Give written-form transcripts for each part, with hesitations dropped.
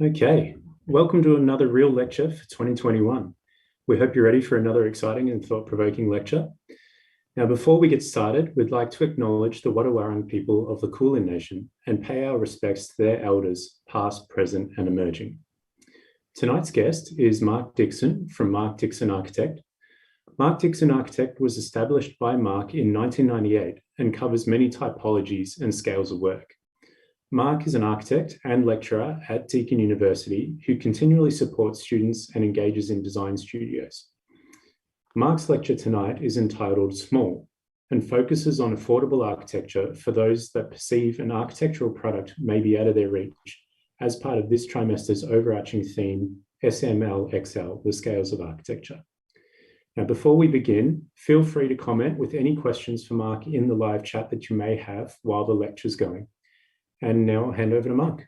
Okay, welcome to another Real Lecture for 2021. We hope you're ready for another exciting and thought-provoking lecture. Now, before we get started, we'd like to acknowledge the Wadawurrung people of the Kulin Nation and pay our respects to their elders, past, present, and emerging. Tonight's guest is Marc Dixon from Marc Dixon Architect. Marc Dixon Architect was established by Marc in 1998 and covers many typologies and scales of work. Marc is an architect and lecturer at Deakin University who continually supports students and engages in design studios. Marc's lecture tonight is entitled Small and focuses on affordable architecture for those that perceive an architectural product may be out of their reach as part of this trimester's overarching theme, SMLXL, the Scales of Architecture. Now, before we begin, feel free to comment with any questions for Marc in the live chat that you may have while the lecture's going. And now I'll hand over to Marc.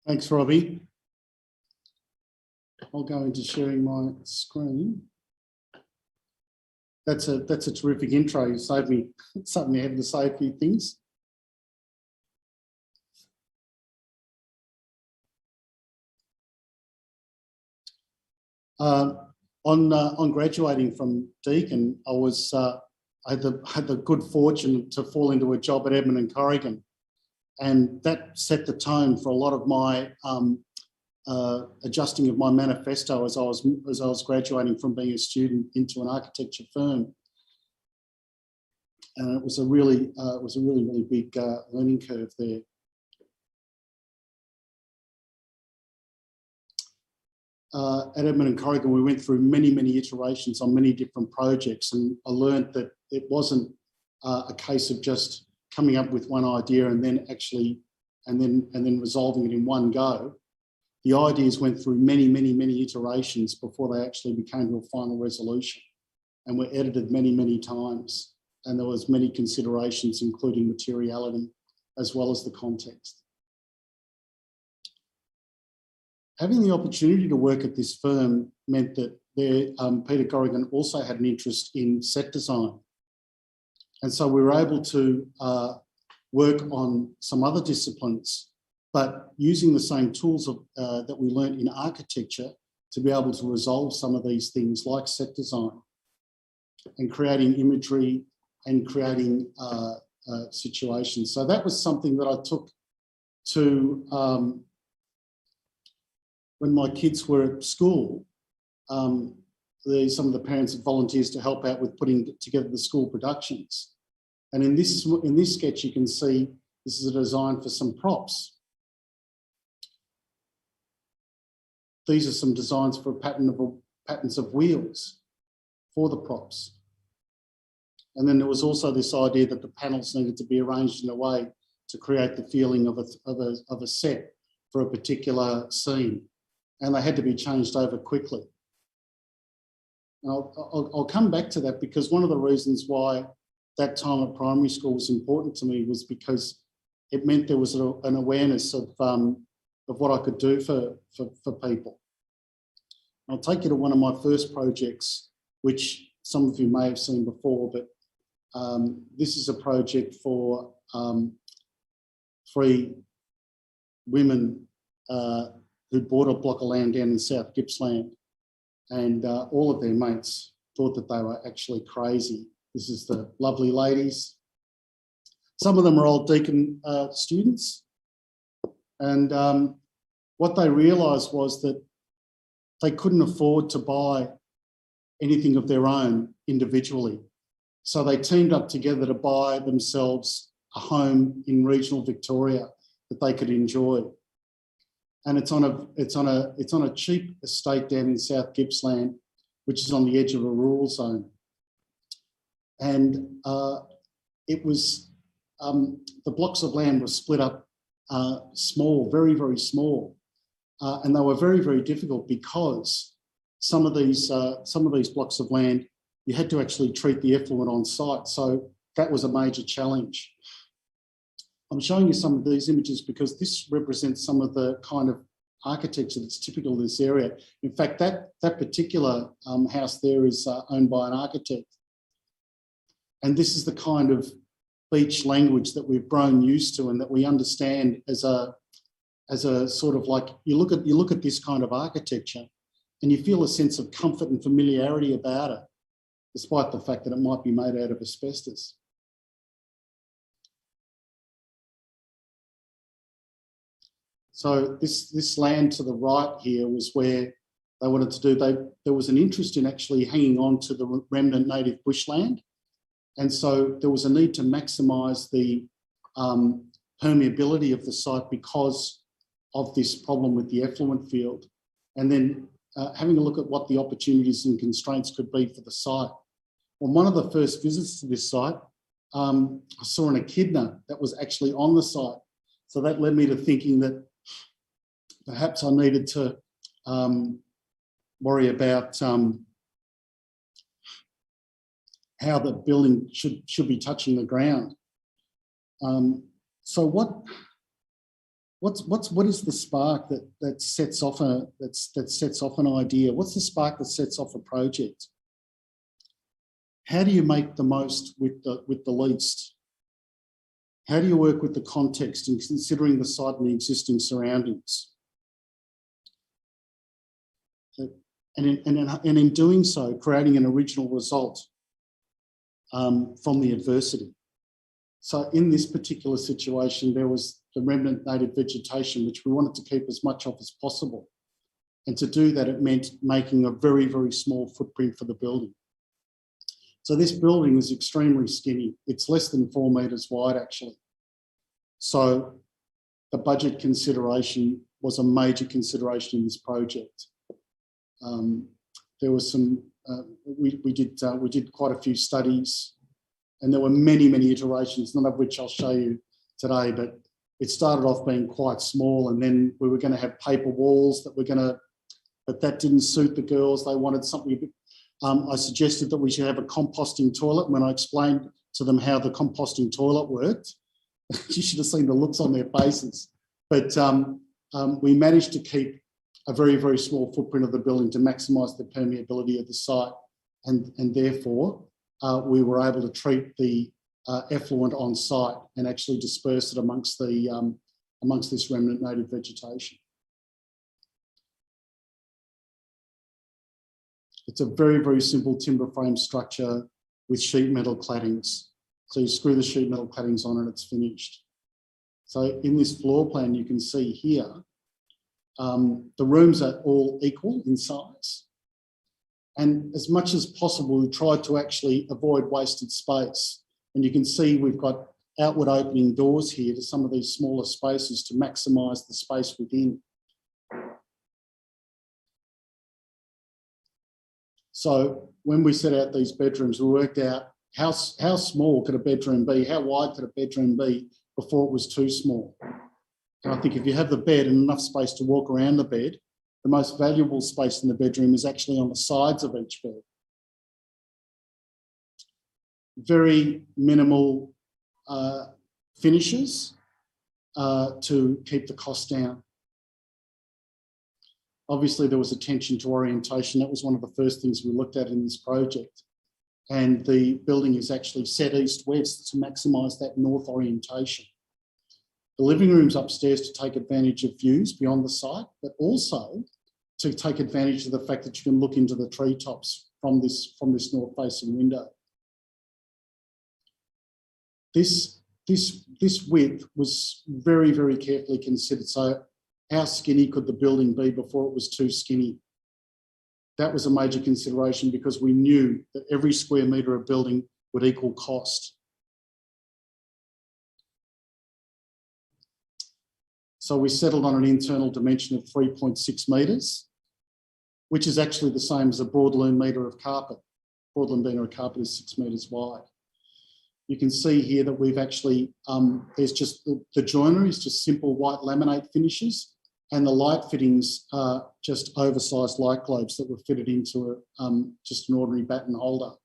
Thanks, Robbie. I'll go into sharing my screen. That's a terrific intro. You saved me something ahead to say a few things. On graduating from Deakin, I had the good fortune to fall into a job at Edmund & Corrigan, and that set the tone for a lot of my adjusting of my manifesto as I was graduating from being a student into an architecture firm, and it was a really big learning curve there. At Edmund & Corrigan, we went through many iterations on many different projects, and I learned that it wasn't a case of just coming up with one idea and then resolving it in one go. The ideas went through many iterations before they actually became to a final resolution, and were edited many times. And there was many considerations, including materiality as well as the context. Having the opportunity to work at this firm meant that Peter Corrigan also had an interest in set design. And so we were able to work on some other disciplines, but using the same tools that we learned in architecture to be able to resolve some of these things like set design and creating imagery and creating situations. So that was something that I took to when my kids were at school. Some of the parents had volunteers to help out with putting together the school productions. And in this sketch, you can see this is a design for some props. These are some designs for patterns of wheels for the props. And then there was also this idea that the panels needed to be arranged in a way to create the feeling of a set for a particular scene. And they had to be changed over quickly. And I'll come back to that, because one of the reasons why that time at primary school was important to me was because it meant there was an awareness of what I could do for people. I'll take you to one of my first projects, which some of you may have seen before, but this is a project for 3 women who bought a block of land down in South Gippsland, and all of their mates thought that they were actually crazy. This is the lovely ladies. Some of them are old Deakin students, and what they realised was that they couldn't afford to buy anything of their own individually. So they teamed up together to buy themselves a home in regional Victoria that they could enjoy. And it's on a cheap estate down in South Gippsland, which is on the edge of a rural zone. And it was the blocks of land were split up small, very small, and they were very difficult, because some of these blocks of land you had to actually treat the effluent on site. So that was a major challenge. I'm showing you some of these images because this represents some of the kind of architecture that's typical of this area. In fact, that particular house there is owned by an architect. And this is the kind of beach language that we've grown used to and that we understand as a as a sort of like, you look at this kind of architecture and you feel a sense of comfort and familiarity about it, despite the fact that it might be made out of asbestos. So this land to the right here was where they wanted to do, there was an interest in actually hanging on to the remnant native bushland. And so there was a need to maximise the permeability of the site because of this problem with the effluent field. And then having a look at what the opportunities and constraints could be for the site. On one of the first visits to this site, I saw an echidna that was actually on the site. So that led me to thinking that perhaps I needed to worry about how the building should be touching the ground. So what is the spark that sets off an idea? What's the spark that sets off a project? How do you make the most with the least? How do you work with the context and considering the site and the existing surroundings? And in doing so, creating an original result from the adversity. So in this particular situation, there was the remnant native vegetation, which we wanted to keep as much of as possible. And to do that, it meant making a very, very small footprint for the building. So this building is extremely skinny. It's less than 4 metres wide, actually. So the budget consideration was a major consideration in this project. There was some, we did quite a few studies, and there were many, many iterations, none of which I'll show you today, but it started off being quite small, and then we were going to have paper walls but that didn't suit the girls. They wanted something. I suggested that we should have a composting toilet. When I explained to them how the composting toilet worked, you should have seen the looks on their faces. But we managed to keep a very, very small footprint of the building to maximise the permeability of the site, and therefore we were able to treat the effluent on site and actually disperse it amongst this remnant native vegetation. It's a very, very simple timber frame structure with sheet metal claddings. So you screw the sheet metal claddings on and it's finished. So in this floor plan, you can see here, the rooms are all equal in size. And as much as possible, we tried to actually avoid wasted space. And you can see we've got outward opening doors here to some of these smaller spaces to maximise the space within. So when we set out these bedrooms, we worked out how small could a bedroom be, how wide could a bedroom be before it was too small. And I think if you have the bed and enough space to walk around the bed, the most valuable space in the bedroom is actually on the sides of each bed. Very minimal finishes to keep the cost down. Obviously, there was attention to orientation. That was one of the first things we looked at in this project. And the building is actually set east-west to maximise that north orientation. The living room's upstairs to take advantage of views beyond the site, but also to take advantage of the fact that you can look into the treetops from this north-facing window. This width was very, very carefully considered. So how skinny could the building be before it was too skinny? That was a major consideration because we knew that every square metre of building would equal cost. So we settled on an internal dimension of 3.6 metres, which is actually the same as a broadloom metre of carpet. Broadloom metre of carpet is 6 metres wide. You can see here that we've actually, there's just the joinery is just simple white laminate finishes, and the light fittings are just oversized light globes that were fitted into just an ordinary batten holder.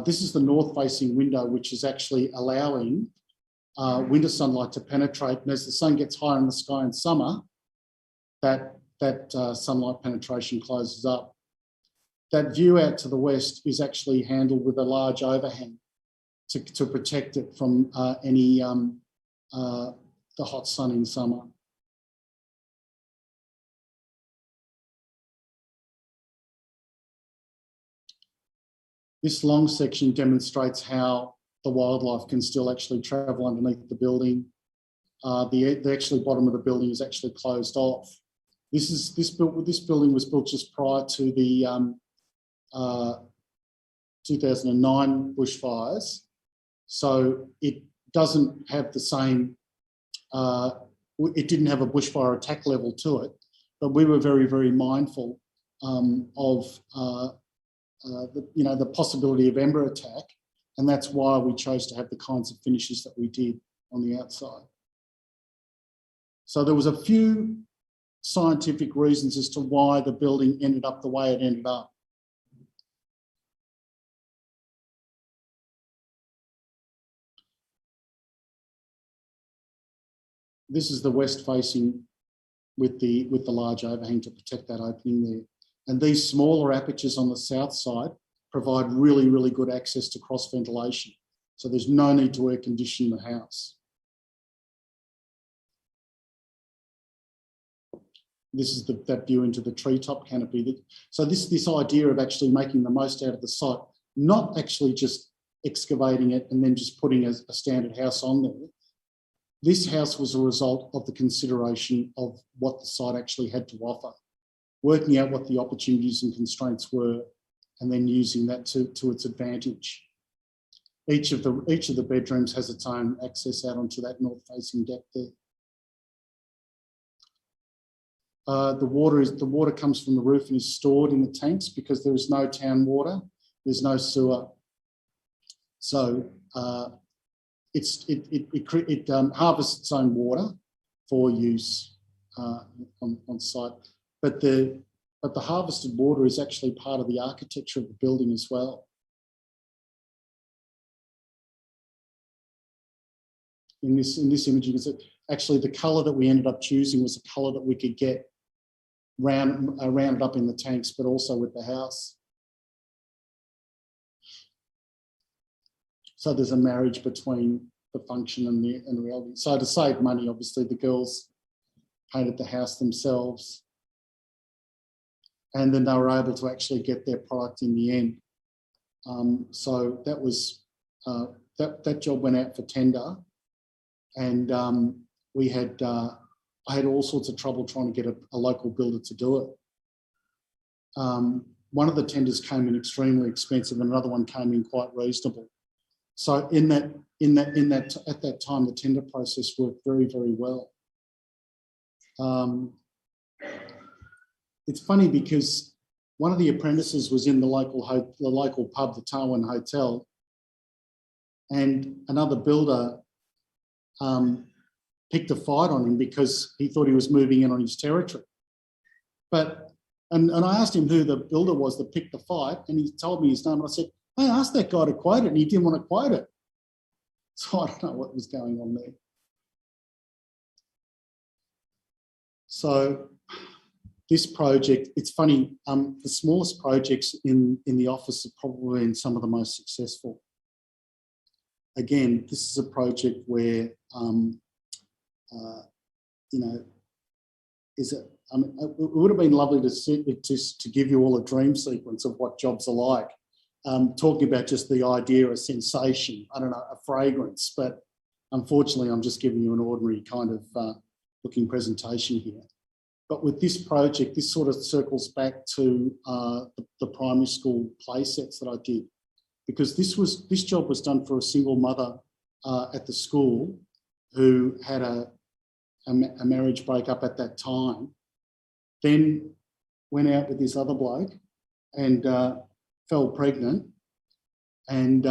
This is the north-facing window, which is actually allowing winter sunlight to penetrate. And as the sun gets higher in the sky in summer, that sunlight penetration closes up. That view out to the west is actually handled with a large overhang to protect it from the hot sun in summer. This long section demonstrates how the wildlife can still actually travel underneath the building. The actually bottom of the building is actually closed off. This building was built just prior to the 2009 bushfires, so it doesn't have the same. It didn't have a bushfire attack level to it, but we were very, very mindful of the possibility of ember attack, and that's why we chose to have the kinds of finishes that we did on the outside. So there was a few scientific reasons as to why the building ended up the way it ended up. This is the west facing with the large overhang to protect that opening there. And these smaller apertures on the south side provide really, really good access to cross ventilation. So there's no need to air condition the house. This is that view into the treetop canopy. So this idea of actually making the most out of the site, not actually just excavating it and then just putting a standard house on there. This house was a result of the consideration of what the site actually had to offer, working out what the opportunities and constraints were, and then using that to its advantage. Each of the bedrooms has its own access out onto that north-facing deck there. The water comes from the roof and is stored in the tanks because there is no town water, there's no sewer. So it harvests its own water for use on site, but the harvested water is actually part of the architecture of the building as well. In this image, you can see actually the colour that we ended up choosing was a colour that we could get rounded up in the tanks, but also with the house. So there's a marriage between the function and the reality. So to save money, obviously the girls painted the house themselves, and then they were able to actually get their product in the end. So that was that job went out for tender, and I had all sorts of trouble trying to get a local builder to do it. One of the tenders came in extremely expensive, and another one came in quite reasonable. So at that time, the tender process worked very, very well. It's funny because one of the apprentices was in the local pub, the Tarwin Hotel, and another builder picked a fight on him because he thought he was moving in on his territory. And I asked him who the builder was that picked the fight, and he told me his name. And I said, I asked that guy to quote it, and he didn't want to quote it. So I don't know what was going on there. So this project, it's funny, the smallest projects in the office have probably been some of the most successful. Again, this is a project where, it would have been lovely to give you all a dream sequence of what jobs are like. Talking about just the idea, a sensation, I don't know, a fragrance, but unfortunately I'm just giving you an ordinary kind of looking presentation here. But with this project, this sort of circles back to the primary school play sets that I did, because this job was done for a single mother at the school who had a marriage breakup at that time, then went out with this other bloke and fell pregnant, and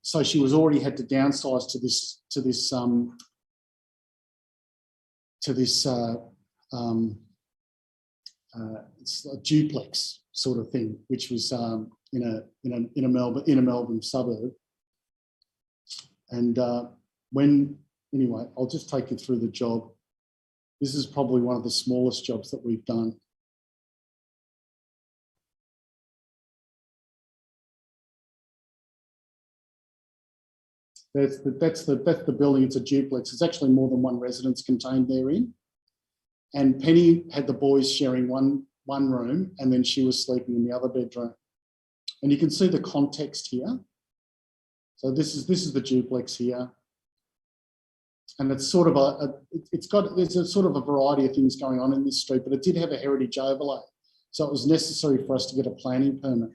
so she was already had to downsize to this it's a duplex sort of thing, which was in a Melbourne suburb. And anyway, I'll just take you through the job. This is probably one of the smallest jobs that we've done. That's the building. It's a duplex. There's actually more than one residence contained therein. And Penny had the boys sharing one room, and then she was sleeping in the other bedroom. And you can see the context here. So this is the duplex here. And it's sort of there's a sort of a variety of things going on in this street, but it did have a heritage overlay. So it was necessary for us to get a planning permit.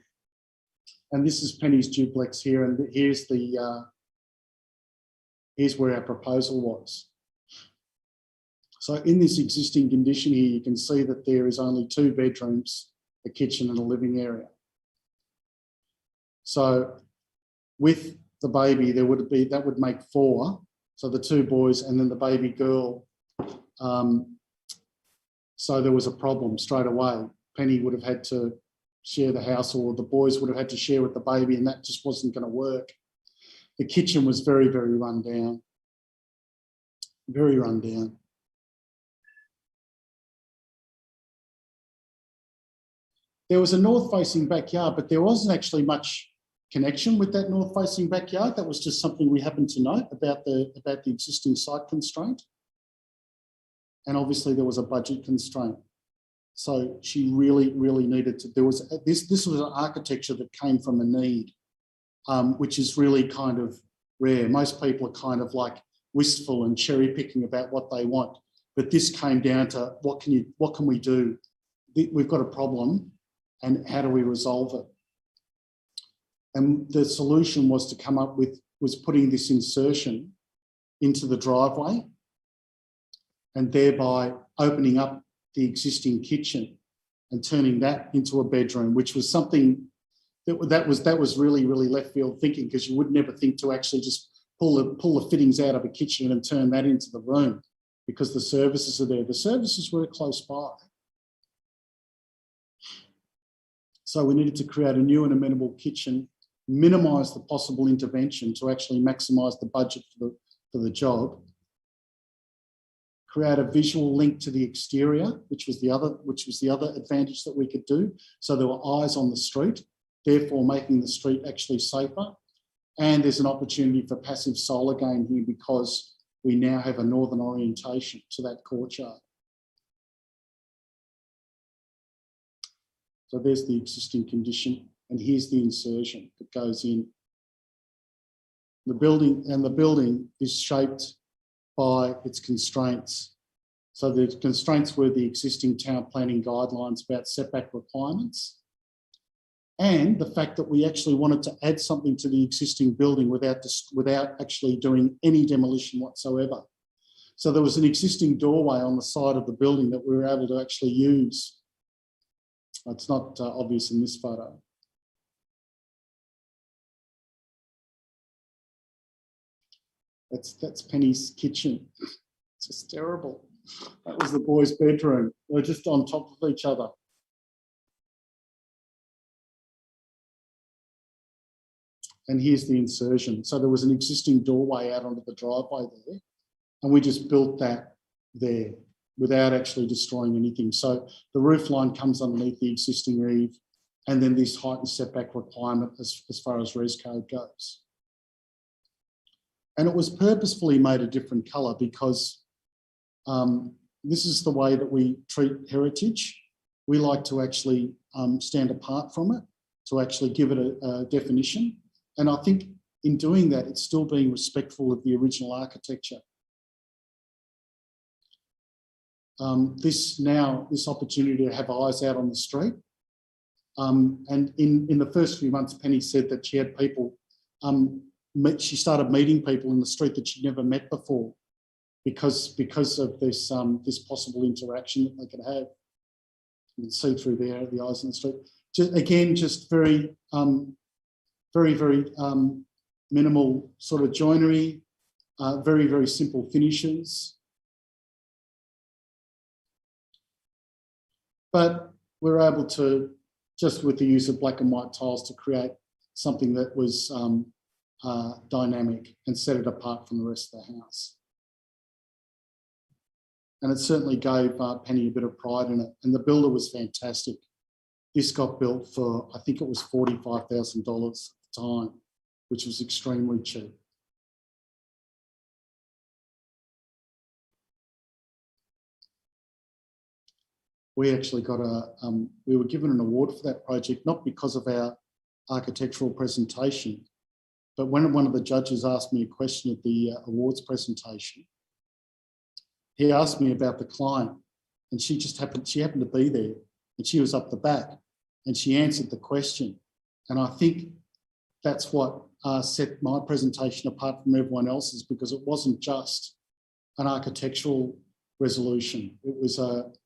And this is Penny's duplex here, and here's where our proposal was. So in this existing condition here, you can see that there is only 2 bedrooms, a kitchen and a living area. So with the baby, that would make 4. So the 2 boys and then the baby girl. So there was a problem straight away. Penny would have had to share the house, or the boys would have had to share with the baby, and that just wasn't going to work. The kitchen was very, very run down. Very run down. There was a north-facing backyard, but there wasn't actually much connection with that north-facing backyard. That was just something we happened to note about the existing site constraint. And obviously there was a budget constraint. So she really, really needed to, this was an architecture that came from a need, which is really kind of rare. Most people are kind of like wistful and cherry picking about what they want. But this came down to what can we do? We've got a problem, and how do we resolve it? And the solution was to come up with, putting this insertion into the driveway and thereby opening up the existing kitchen and turning that into a bedroom, which was something that was really, really left field thinking, because you would never think to actually just pull the fittings out of a kitchen and turn that into the room, because the services are there. The services were close by. So we needed to create a new and amenable kitchen, minimise the possible intervention to actually maximise the budget for the job, create a visual link to the exterior, which was the other advantage that we could do. So there were eyes on the street, therefore making the street actually safer. And there's an opportunity for passive solar gain here, because we now have a northern orientation to that courtyard. So there's the existing condition, and here's the insertion that goes in. The building is shaped by its constraints. So the constraints were the existing town planning guidelines about setback requirements, and the fact that we actually wanted to add something to the existing building without actually doing any demolition whatsoever. So there was an existing doorway on the side of the building that we were able to actually use. It's not obvious in this photo. That's Penny's kitchen. It's just terrible. That was the boys' bedroom. They're just on top of each other. And here's the insertion. So there was an existing doorway out onto the driveway there, and we just built that there without actually destroying anything. So the roof line comes underneath the existing eave, and then this heightened setback requirement as far as res code goes. And it was purposefully made a different colour, because this is the way that we treat heritage. We like to actually stand apart from it, to actually give it a definition. And I think in doing that, it's still being respectful of the original architecture. This opportunity to have eyes out on the street. And in the first few months, Penny said that she had people, she started meeting people in the street that she'd never met before, because of this this possible interaction that they could have. You can see through there the eyes on the street. Just very, very minimal sort of joinery, very, very simple finishes. But we're able to, just with the use of black and white tiles, to create something that was dynamic and set it apart from the rest of the house. And it certainly gave Penny a bit of pride in it. And the builder was fantastic. This got built for, I think it was $45,000 at the time, which was extremely cheap. We actually got we were given an award for that project, not because of our architectural presentation. But when one of the judges asked me a question at the awards presentation, he asked me about the client, and she happened to be there, and she was up the back, and she answered the question. And I think that's what set my presentation apart from everyone else's, because it wasn't just an architectural resolution. It was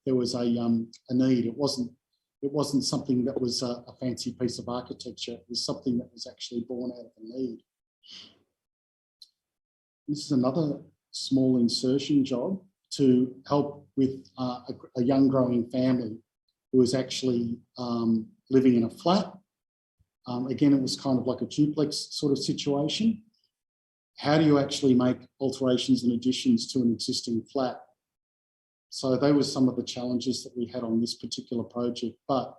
there was a need. It wasn't something that was a fancy piece of architecture. It was something that was actually born out of a need. This is another small insertion job to help with a young growing family who was actually living in a flat. Again, it was kind of like a duplex sort of situation. How do you actually make alterations and additions to an existing flat? So they were some of the challenges that we had on this particular project, but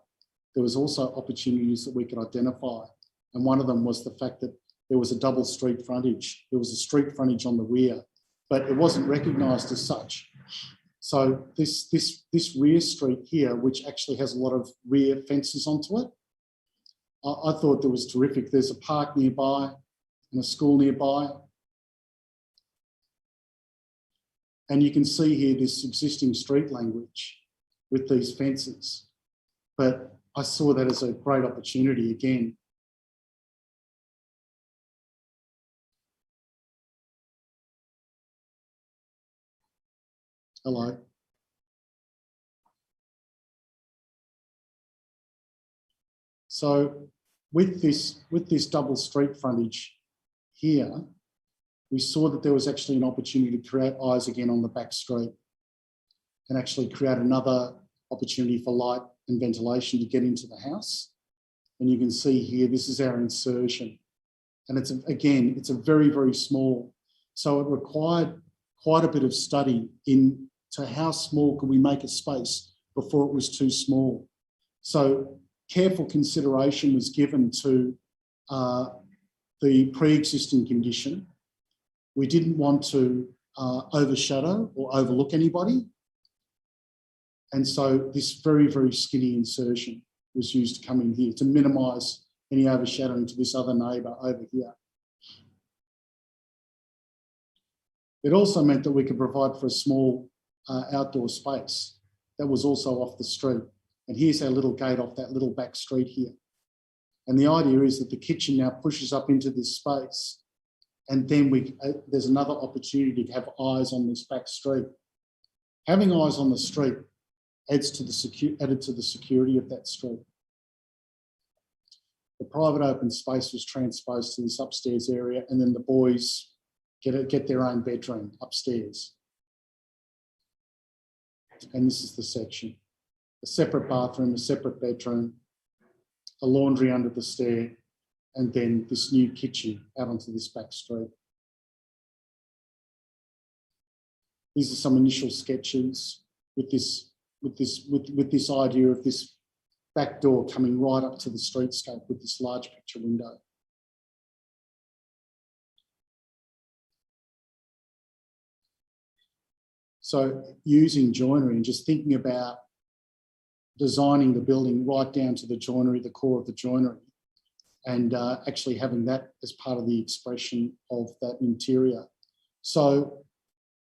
there was also opportunities that we could identify. And one of them was the fact that there was a double street frontage. There was a street frontage on the rear, but it wasn't recognised as such. So this rear street here, which actually has a lot of rear fences onto it, I thought that was terrific. There's a park nearby and a school nearby. And you can see here this existing street language with these fences. But I saw that as a great opportunity again. Hello. So with this double street frontage here, we saw that there was actually an opportunity to create eyes again on the back street and actually create another opportunity for light and ventilation to get into the house. And you can see here, this is our insertion. And it's a very, very small. So it required quite a bit of study into how small could we make a space before it was too small. So careful consideration was given to the pre-existing condition. We didn't want to overshadow or overlook anybody. And so this very, very skinny insertion was used to come in here to minimise any overshadowing to this other neighbour over here. It also meant that we could provide for a small outdoor space that was also off the street. And here's our little gate off that little back street here. And the idea is that the kitchen now pushes up into this space, and then there's another opportunity to have eyes on this back street. Having eyes on the street added to the security of that street. The private open space was transposed to this upstairs area, and then the boys get their own bedroom upstairs. And this is the section. A separate bathroom, a separate bedroom, a laundry under the stair, and then this new kitchen out onto this back street. These are some initial sketches with this idea of this back door coming right up to the streetscape with this large picture window. So using joinery and just thinking about designing the building right down to the joinery, the core of the joinery, and actually having that as part of the expression of that interior. So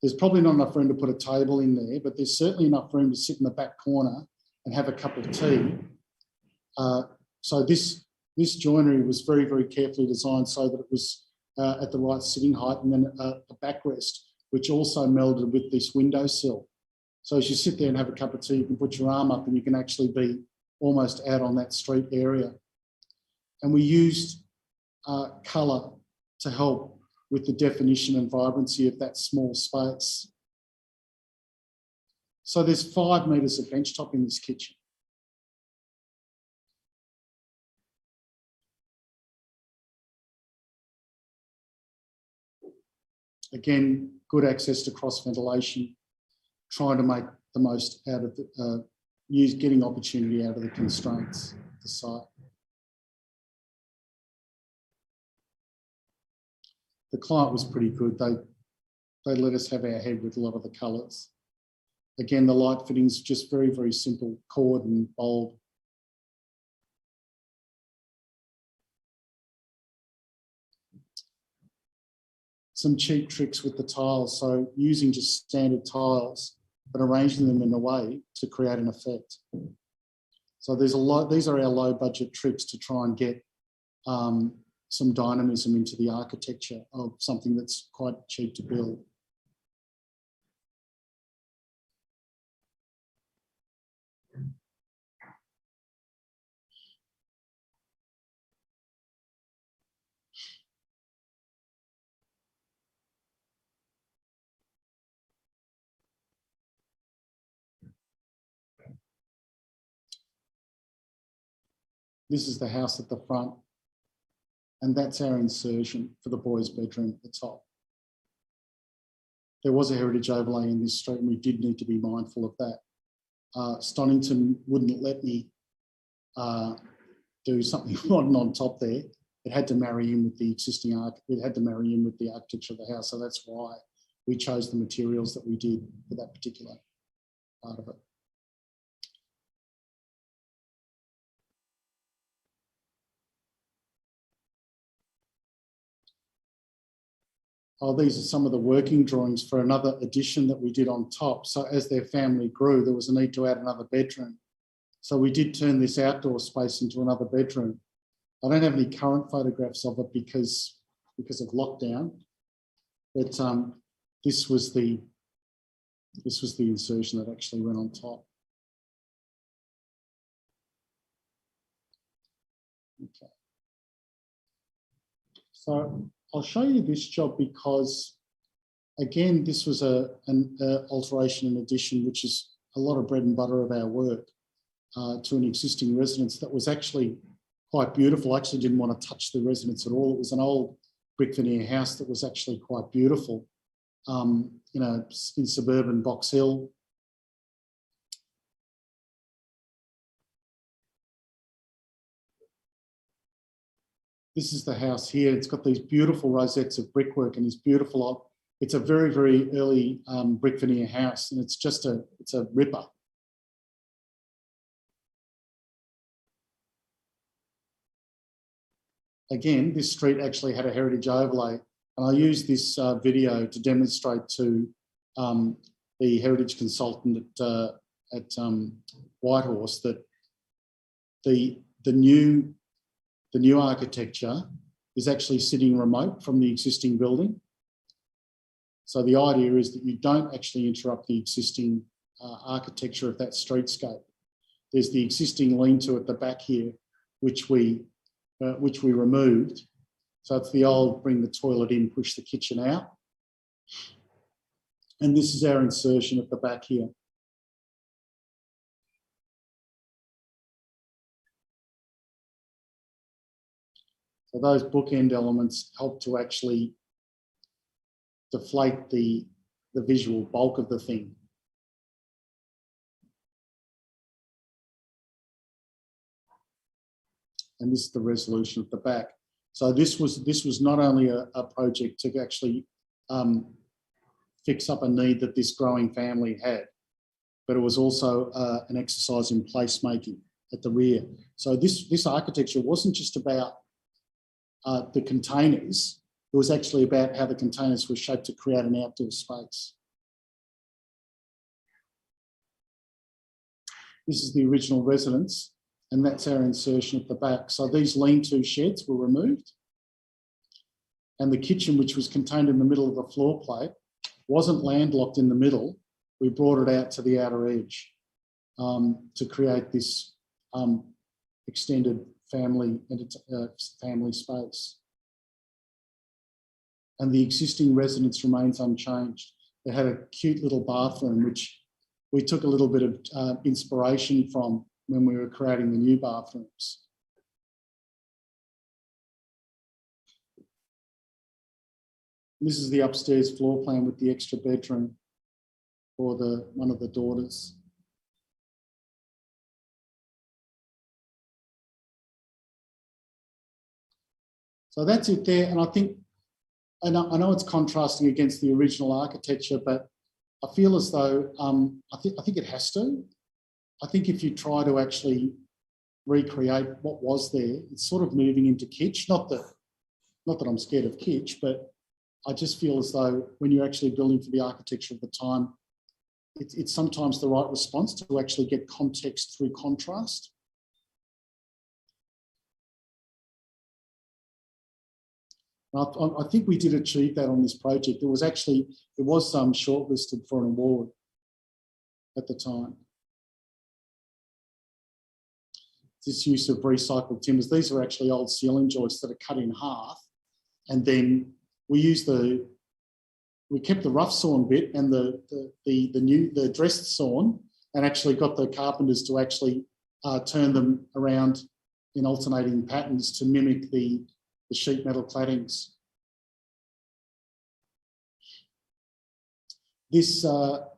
there's probably not enough room to put a table in there, but there's certainly enough room to sit in the back corner and have a cup of tea. So this joinery was very, very carefully designed so that it was at the right sitting height, and then a backrest, which also melded with this windowsill. So as you sit there and have a cup of tea, you can put your arm up and you can actually be almost out on that street area. And we used colour to help with the definition and vibrancy of that small space. So there's 5 metres of benchtop in this kitchen. Again, good access to cross ventilation, trying to make the most out of the, getting opportunity out of the constraints of the site. The client was pretty good. They let us have our head with a lot of the colours. Again, the light fittings, just very, very simple, cord and bulb. some cheap tricks with the tiles. So using just standard tiles, but arranging them in a way to create an effect. So there's a lot, these are our low budget tricks to try and get some dynamism into the architecture of something that's quite cheap to build. This is the house at the front, and that's our insertion for the boys' bedroom at the top. There was a heritage overlay in this street, and we did need to be mindful of that. Stonington wouldn't let me do something modern on top there. It had to marry in with the existing it had to marry in with the architecture of the house. So that's why we chose the materials that we did for that particular part of it. Oh, these are some of the working drawings for another addition that we did on top. So as their family grew, there was a need to add another bedroom. So we did turn this outdoor space into another bedroom. I don't have any current photographs of it because of lockdown, but this was the insertion that actually went on top. Okay. So I'll show you this job because, again, this was an alteration and addition, which is a lot of bread and butter of our work, to an existing residence that was actually quite beautiful. I actually didn't want to touch the residence at all. It was an old brick veneer house that was actually quite beautiful, you know, in suburban Box Hill. This is the house here. It's got these beautiful rosettes of brickwork and this beautiful, it's a very, very early brick veneer house, and it's just it's a ripper. Again, this street actually had a heritage overlay, and I used this video to demonstrate to the heritage consultant at Whitehorse that the new architecture is actually sitting remote from the existing building. So the idea is that you don't actually interrupt the existing architecture of that streetscape. There's the existing lean-to at the back here, which we removed. So it's the old bring the toilet in, push the kitchen out. And this is our insertion at the back here. So those bookend elements help to actually deflate the visual bulk of the thing. And this is the resolution at the back. So this was not only a project to actually fix up a need that this growing family had, but it was also an exercise in placemaking at the rear. So this architecture wasn't just about the containers, it was actually about how the containers were shaped to create an outdoor space. This is the original residence, and that's our insertion at the back. So these lean-to sheds were removed, and the kitchen, which was contained in the middle of the floor plate, wasn't landlocked in the middle. We brought it out to the outer edge to create this extended family space. And the existing residence remains unchanged. They had a cute little bathroom, which we took a little bit of inspiration from when we were creating the new bathrooms. This is the upstairs floor plan with the extra bedroom for one of the daughters. So that's it there. And I think, I know it's contrasting against the original architecture, but I feel as though, I think it has to. I think if you try to actually recreate what was there, it's sort of moving into kitsch. Not that I'm scared of kitsch, but I just feel as though when you're actually building for the architecture of the time, it's sometimes the right response to actually get context through contrast. I think we did achieve that on this project. It was shortlisted for an award at the time. This use of recycled timbers. These are actually old ceiling joists that are cut in half, and then we kept the rough sawn bit and the dressed sawn, and actually got the carpenters to actually turn them around in alternating patterns to mimic the sheet metal claddings. This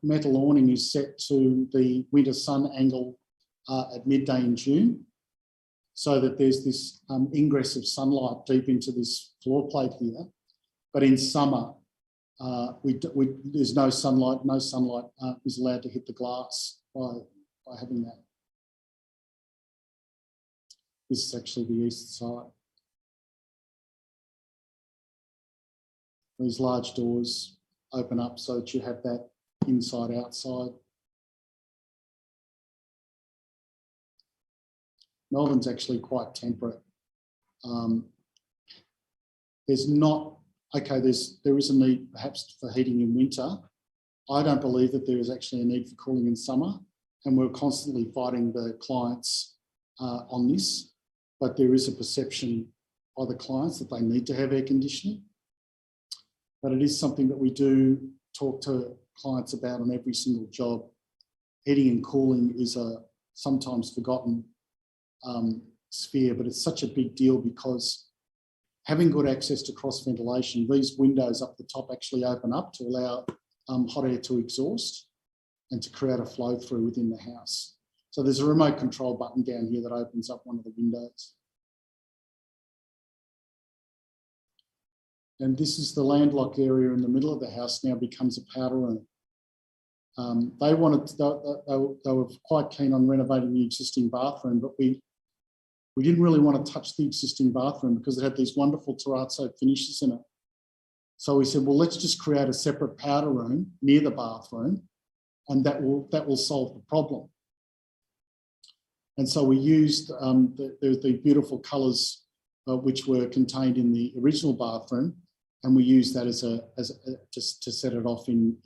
metal awning is set to the winter sun angle at midday in June, so that there's this ingress of sunlight deep into this floor plate here. But in summer, there's no sunlight. No sunlight is allowed to hit the glass by having that. This is actually the east side. These large doors open up so that you have that inside outside. Melbourne's actually quite temperate. There is a need perhaps for heating in winter. I don't believe that there is actually a need for cooling in summer, and we're constantly fighting the clients on this, but there is a perception by the clients that they need to have air conditioning. But it is something that we do talk to clients about on every single job. Heating and cooling is a sometimes forgotten sphere, but it's such a big deal because having good access to cross ventilation, these windows up the top actually open up to allow hot air to exhaust and to create a flow through within the house. So there's a remote control button down here that opens up one of the windows. And this is the landlock area in the middle of the house, now becomes a powder room. They were quite keen on renovating the existing bathroom, but we didn't really want to touch the existing bathroom because it had these wonderful terrazzo finishes in it. So we said, well, let's just create a separate powder room near the bathroom, and that will solve the problem. And so we used the beautiful colours which were contained in the original bathroom, and we used that just to set it off in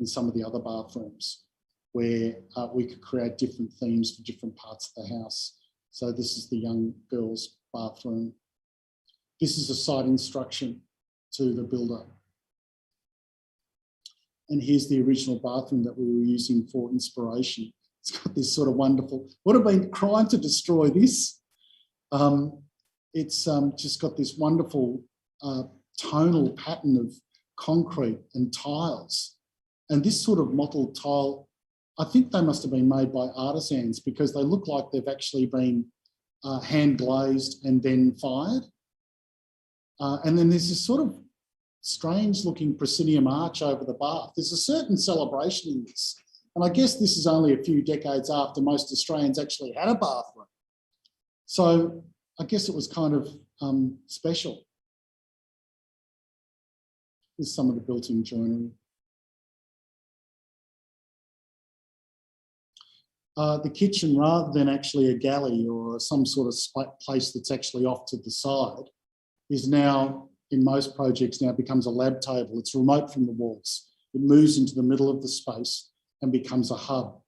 some of the other bathrooms where we could create different themes for different parts of the house. So this is the young girls' bathroom. This is a site instruction to the builder. And here's the original bathroom that we were using for inspiration. It's got this sort of wonderful, would have been trying to destroy this. It's just got this wonderful tonal pattern of concrete and tiles. And this sort of mottled tile, I think they must have been made by artisans because they look like they've actually been hand glazed and then fired. And then there's this sort of strange looking proscenium arch over the bath. There's a certain celebration in this. And I guess this is only a few decades after most Australians actually had a bathroom. So I guess it was kind of special. Here's some of the built-in joinery. The kitchen, rather than actually a galley or some sort of place that's actually off to the side, is now, in most projects now, becomes a lab table. It's remote from the walls. It moves into the middle of the space and becomes a hub.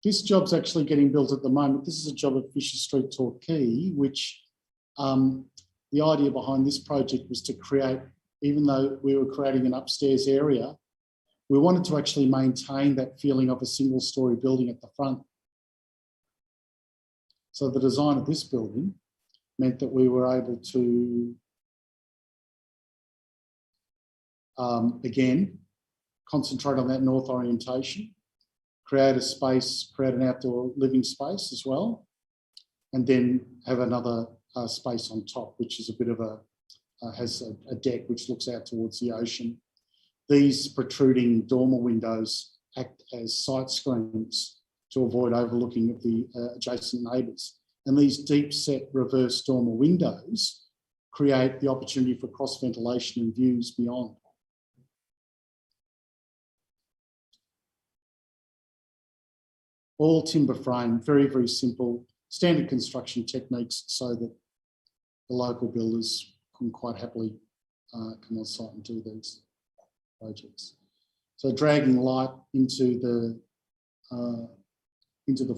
This job's actually getting built at the moment. This is a job at Fisher Street, Torquay, which the idea behind this project was to create, even though we were creating an upstairs area, we wanted to actually maintain that feeling of a single-storey building at the front. So the design of this building meant that we were able to, again, concentrate on that north orientation, create a space, create an outdoor living space as well, and then have another space on top, which is a bit of has a deck which looks out towards the ocean. these protruding dormer windows act as sight screens to avoid overlooking of the adjacent neighbours. And these deep set reverse dormer windows create the opportunity for cross ventilation and views beyond. All timber frame, very, very simple, standard construction techniques so that the local builders can quite happily come on site and do these projects. So dragging light into the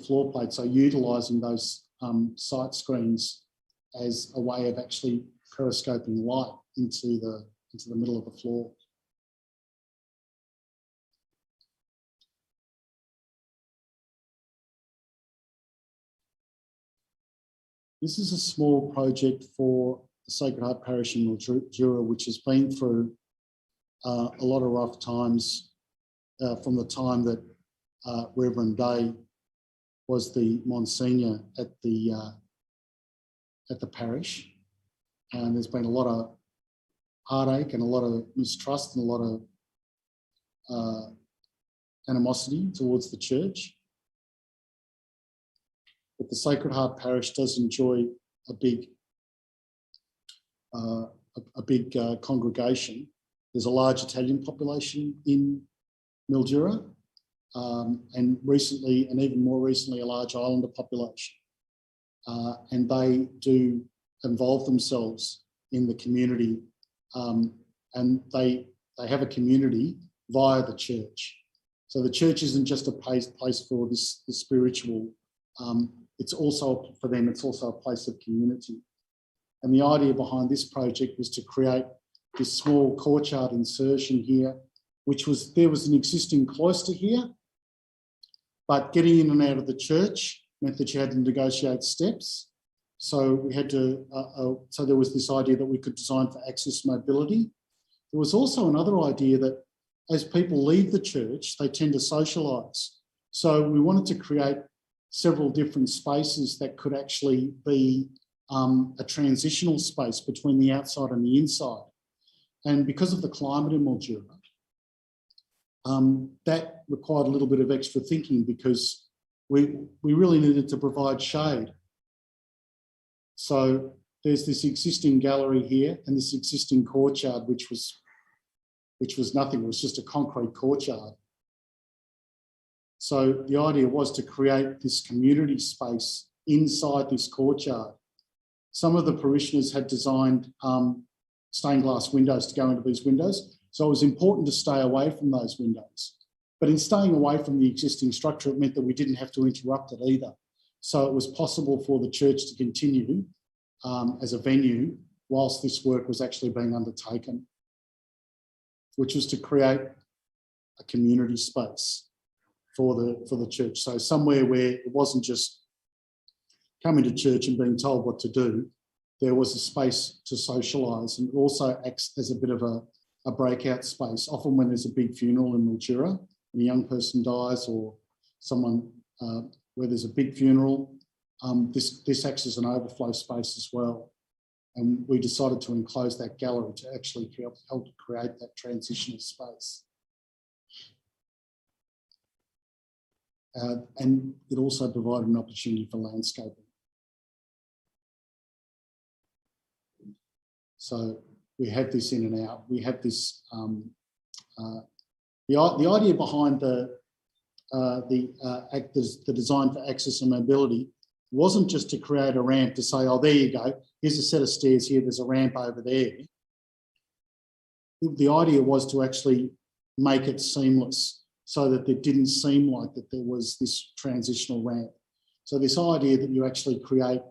floor plate, so utilising those sight screens as a way of actually periscoping light into the middle of the floor. This is a small project for the Sacred Heart Parish in Mildura, which has been through a lot of rough times from the time that Reverend Day was the Monsignor at the parish. And there's been a lot of heartache and a lot of mistrust and a lot of animosity towards the church. But the Sacred Heart Parish does enjoy a big congregation. There's a large Italian population in Mildura, and recently, and even more recently, a large Islander population. And they do involve themselves in the community, and they have a community via the church. So the church isn't just a place for the spiritual. It's also, for them, it's also a place of community. And the idea behind this project was to create this small courtyard insertion here, there was an existing cloister here, but getting in and out of the church meant that you had to negotiate steps. So we had to, so there was this idea that we could design for access mobility. There was also another idea that as people leave the church, they tend to socialise. So we wanted to create several different spaces that could actually be a transitional space between the outside and the inside. And because of the climate in Mildura, that required a little bit of extra thinking because we really needed to provide shade. So there's this existing gallery here and this existing courtyard, which was nothing, it was just a concrete courtyard. So the idea was to create this community space inside this courtyard. Some of the parishioners had designed stained glass windows to go into these windows. So it was important to stay away from those windows. But in staying away from the existing structure, it meant that we didn't have to interrupt it either. So it was possible for the church to continue as a venue whilst this work was actually being undertaken, which was to create a community space for the church. So somewhere where it wasn't just coming to church and being told what to do, there was a space to socialise, and it also acts as a bit of a breakout space. Often when there's a big funeral in Mildura and a young person dies, or someone where there's a big funeral, this acts as an overflow space as well. And we decided to enclose that gallery to actually help create that transitional space. And it also provided an opportunity for landscaping. So we have this in and out. We have this, the idea behind the design for access and mobility wasn't just to create a ramp to say, oh, there you go, here's a set of stairs here, there's a ramp over there. The idea was to actually make it seamless so that it didn't seem like that there was this transitional ramp. So this idea that you actually create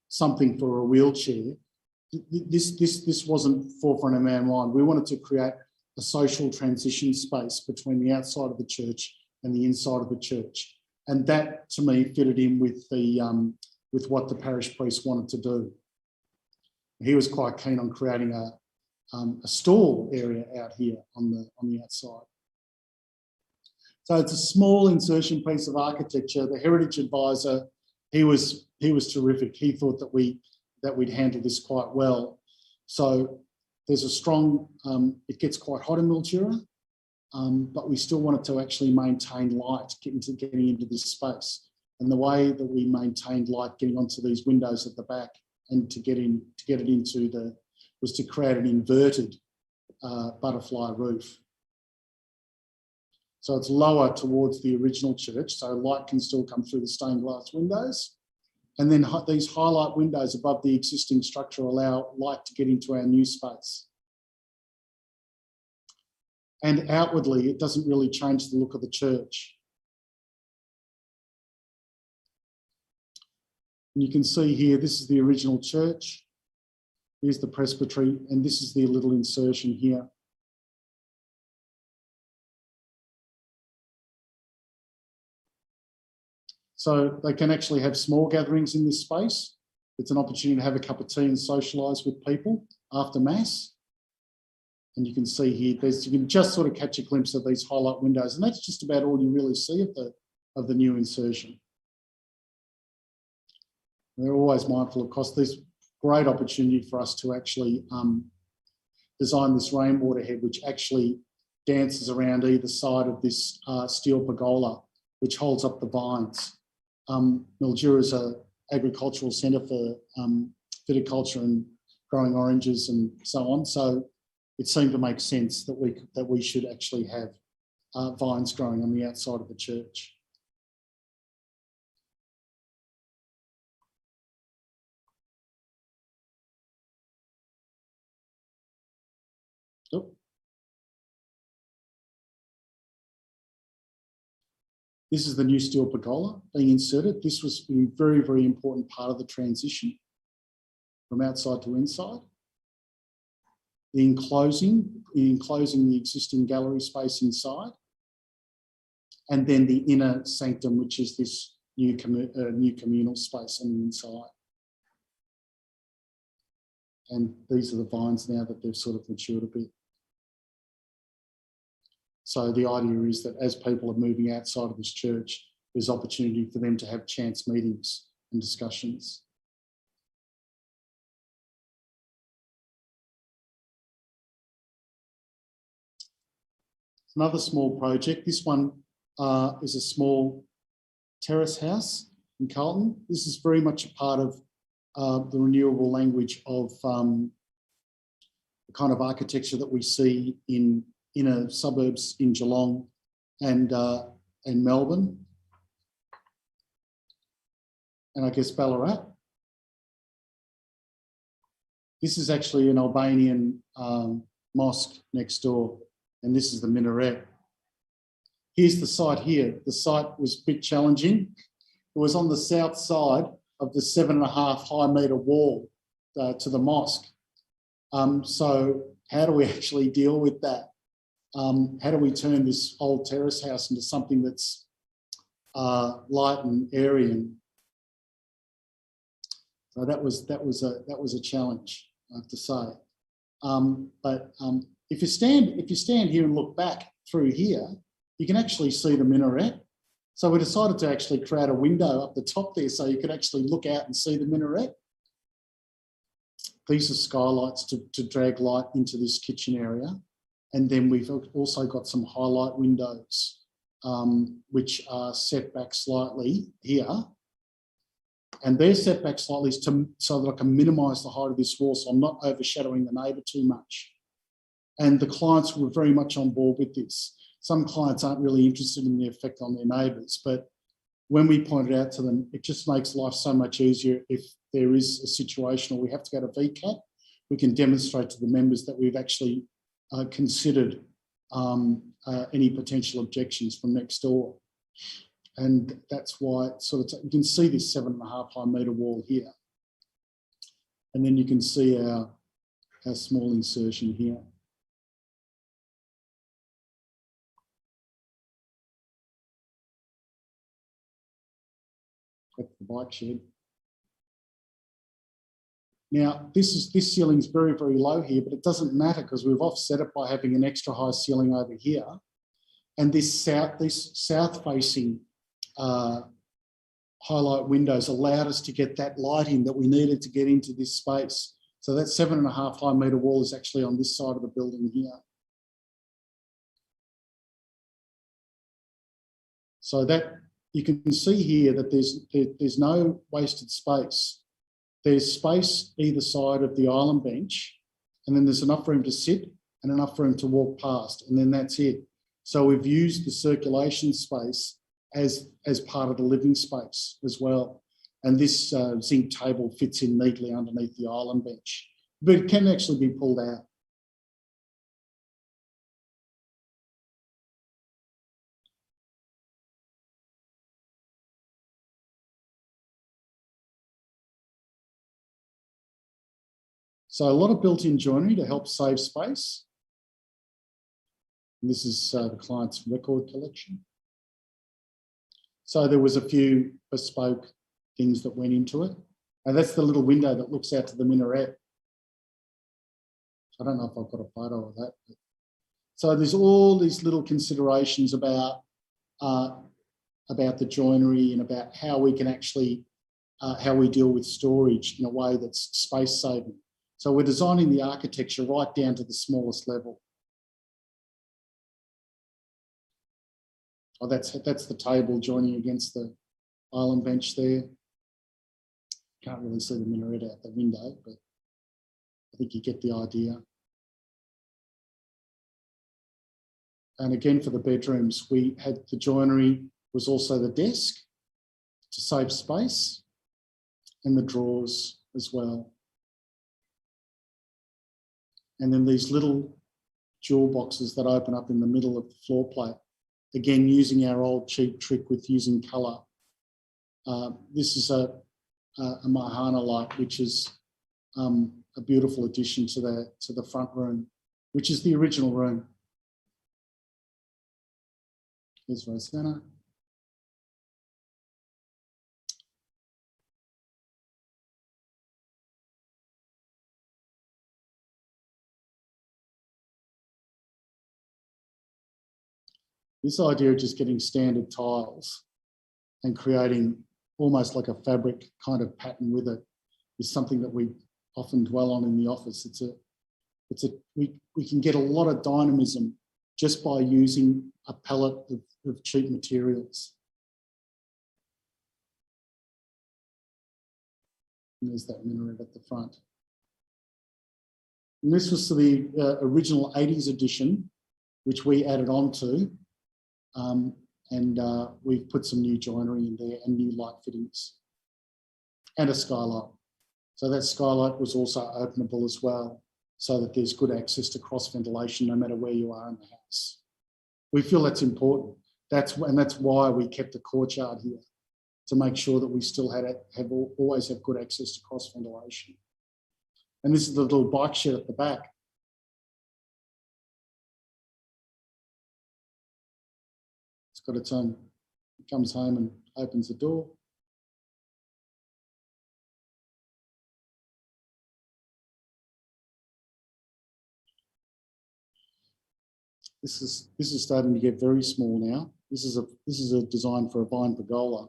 something for a wheelchair, this wasn't forefront of our mind. We wanted to create a social transition space between the outside of the church and the inside of the church. And that, to me, fitted in with what the parish priest wanted to do. He was quite keen on creating a stall area out here on the outside. So it's a small insertion piece of architecture. The heritage advisor, he was terrific. He thought that we'd handle this quite well. So there's a strong, it gets quite hot in Mildura, but we still wanted to actually maintain light getting into this space. And the way that we maintained light getting onto these windows at the back and to get it into was to create an inverted butterfly roof. So it's lower towards the original church, so light can still come through the stained glass windows. And then these highlight windows above the existing structure allow light to get into our new space. And outwardly, it doesn't really change the look of the church. And you can see here, this is the original church. Here's the presbytery, and this is the little insertion here. So they can actually have small gatherings in this space. It's an opportunity to have a cup of tea and socialise with people after Mass. And you can see here, you can just sort of catch a glimpse of these highlight windows, and that's just about all you really see of the new insertion. They're always mindful of cost. There's great opportunity for us to actually design this rainwater head, which actually dances around either side of this steel pergola, which holds up the vines. Mildura is an agricultural centre for viticulture and growing oranges and so on. So it seemed to make sense that we should actually have vines growing on the outside of the church. Oh. This is the new steel pergola being inserted. This was a very, very important part of the transition from outside to inside. The enclosing the existing gallery space inside, and then the inner sanctum, which is this new communal space on the inside. And these are the vines now that they've sort of matured a bit. So the idea is that as people are moving outside of this church, there's opportunity for them to have chance meetings and discussions. Another small project. This one is a small terrace house in Carlton. This is very much a part of the renewable language of the kind of architecture that we see in inner suburbs in Geelong and Melbourne, and I guess Ballarat. This is actually an Albanian mosque next door, and this is the minaret. Here's the site here. The site was a bit challenging. It was on the south side of the 7.5 high metre wall to the mosque. So how do we actually deal with that? How do we turn this old terrace house into something that's light and airy? And so that was a challenge, I have to say. But if you stand here and look back through here, you can actually see the minaret. So we decided to actually create a window up the top there so you could actually look out and see the minaret. These are skylights to drag light into this kitchen area. And then we've also got some highlight windows, which are set back slightly here. And they're set back slightly so that I can minimise the height of this wall, so I'm not overshadowing the neighbour too much. And the clients were very much on board with this. Some clients aren't really interested in the effect on their neighbours, but when we pointed out to them, it just makes life so much easier if there is a situation where we have to go to VCAT, we can demonstrate to the members that we've actually considered any potential objections from next door. And that's why it's sort of, you can see this 7.5 high metre wall here. And then you can see our small insertion here. That's the bike shed. Now, this ceiling is very, very low here, but it doesn't matter because we've offset it by having an extra high ceiling over here. And this south-facing highlight windows allowed us to get that light in that we needed to get into this space So that 7.5 high metre wall is actually on this side of the building here. So that you can see here that there's no wasted space. There's space either side of the island bench, and then there's enough room to sit and enough room to walk past, and then that's it. So we've used the circulation space as part of the living space as well. And this zinc table fits in neatly underneath the island bench, but it can actually be pulled out. So a lot of built-in joinery to help save space. And this is the client's record collection. So there was a few bespoke things that went into it. And that's the little window that looks out to the minaret. I don't know if I've got a photo of that. So there's all these little considerations about the joinery and about how we can actually, how we deal with storage in a way that's space saving. So we're designing the architecture right down to the smallest level. Oh, that's the table joining against the island bench there. Can't really see the minaret out the window, but I think you get the idea. And again, for the bedrooms, we had the joinery was also the desk to save space, and the drawers as well. And then these little jewel boxes that open up in the middle of the floor plate. Again, using our old cheap trick with using colour. This is a Mahana light, which is a beautiful addition to the front room, which is the original room. Here's Rosanna. This idea of just getting standard tiles and creating almost like a fabric kind of pattern with it is something that we often dwell on in the office. We can get a lot of dynamism just by using a palette of cheap materials. And there's that minaret at the front. And this was the original 80s edition, which we added on to. We've put some new joinery in there and new light fittings and a skylight. So that skylight was also openable as well, so that there's good access to cross ventilation no matter where you are in the house. We feel that's important. That's why we kept the courtyard here, to make sure that we still always have good access to cross ventilation. And this is the little bike shed at the back. It's got its own, it comes home and opens the door. This is starting to get very small now. This is a design for a vine pergola.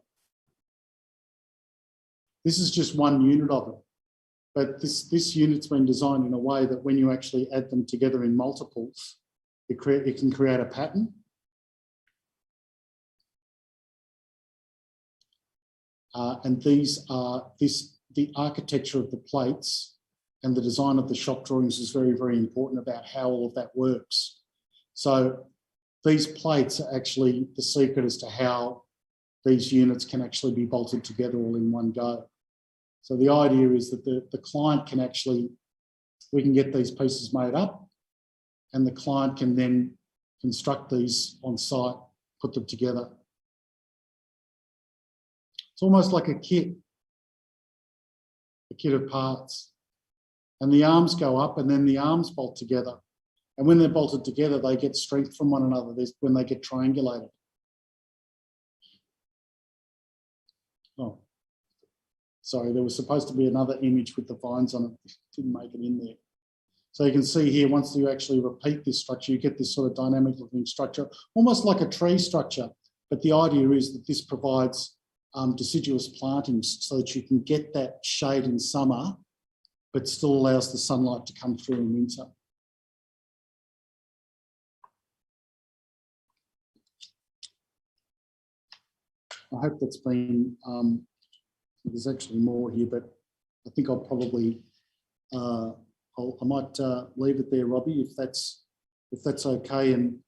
This is just one unit of it, but this unit's been designed in a way that when you actually add them together in multiples, it can create a pattern. And these are the architecture of the plates and the design of the shop drawings is very, very important about how all of that works. So these plates are actually the secret as to how these units can actually be bolted together all in one go. So the idea is that the client can actually, we can get these pieces made up and the client can then construct these on site, put them together. It's almost like a kit of parts. And the arms go up and then the arms bolt together. And when they're bolted together, they get strength from one another when they get triangulated. Oh, sorry, there was supposed to be another image with the vines on it. Didn't make it in there. So you can see here, once you actually repeat this structure, you get this sort of dynamic looking structure, almost like a tree structure. But the idea is that this provides deciduous plantings so that you can get that shade in summer but still allows the sunlight to come through in winter. I hope that's been, there's actually more here, but I think I'll probably, I might leave it there, Robbie, if that's okay. And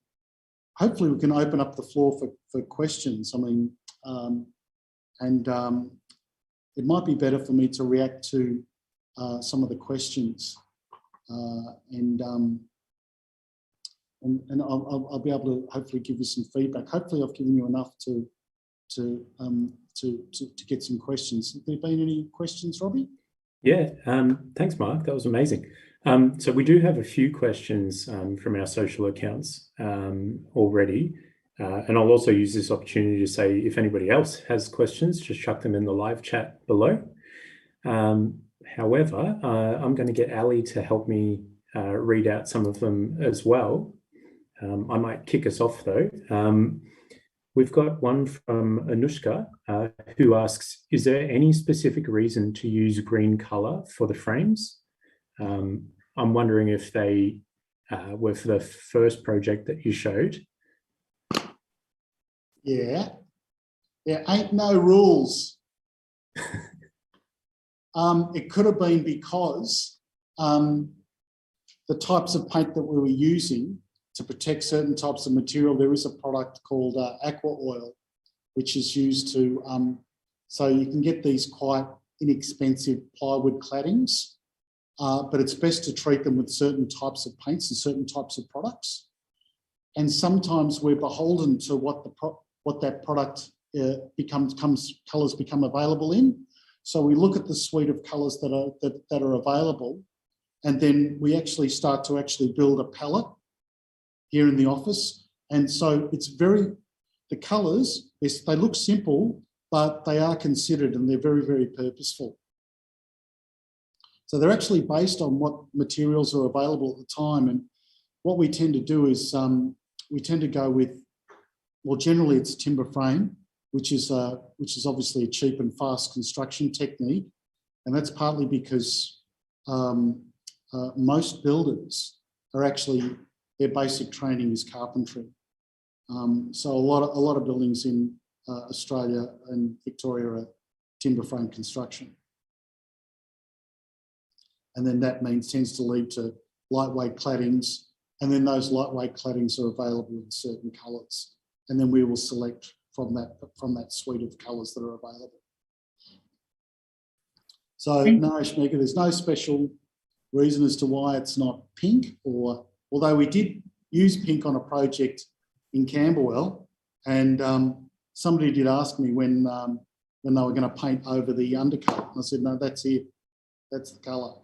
hopefully we can open up the floor for questions. I mean, it might be better for me to react to some of the questions, and I'll be able to hopefully give you some feedback. Hopefully I've given you enough to get some questions. Have there been any questions, Robbie? Yeah, thanks, Mark. That was amazing. So we do have a few questions from our social accounts already. And I'll also use this opportunity to say, if anybody else has questions, just chuck them in the live chat below. However, I'm going to get Ali to help me read out some of them as well. I might kick us off though. We've got one from Anushka who asks, is there any specific reason to use green color for the frames? I'm wondering if they were for the first project that you showed. Yeah, there ain't no rules. It could have been because the types of paint that we were using to protect certain types of material, there is a product called aqua oil, which is used to, so you can get these quite inexpensive plywood claddings, but it's best to treat them with certain types of paints and certain types of products. And sometimes we're beholden to what that product colours become available in. So we look at the suite of colours that are available, and then we actually start to build a palette here in the office. And so it's the colours, they look simple, but they are considered and they're very, very purposeful. So they're actually based on what materials are available at the time. And what we tend to do is we tend to go with, well, generally it's timber frame, which is obviously a cheap and fast construction technique. And that's partly because most builders are actually, their basic training is carpentry. So a lot of buildings in Australia and Victoria are timber frame construction. And then that tends to lead to lightweight claddings. And then those lightweight claddings are available in certain colours. And then we will select from that suite of colours that are available. So no, Shmega, there's no special reason as to why it's not pink, or although we did use pink on a project in Camberwell, and somebody did ask me when they were going to paint over the undercut. And I said, no, that's it. That's the colour.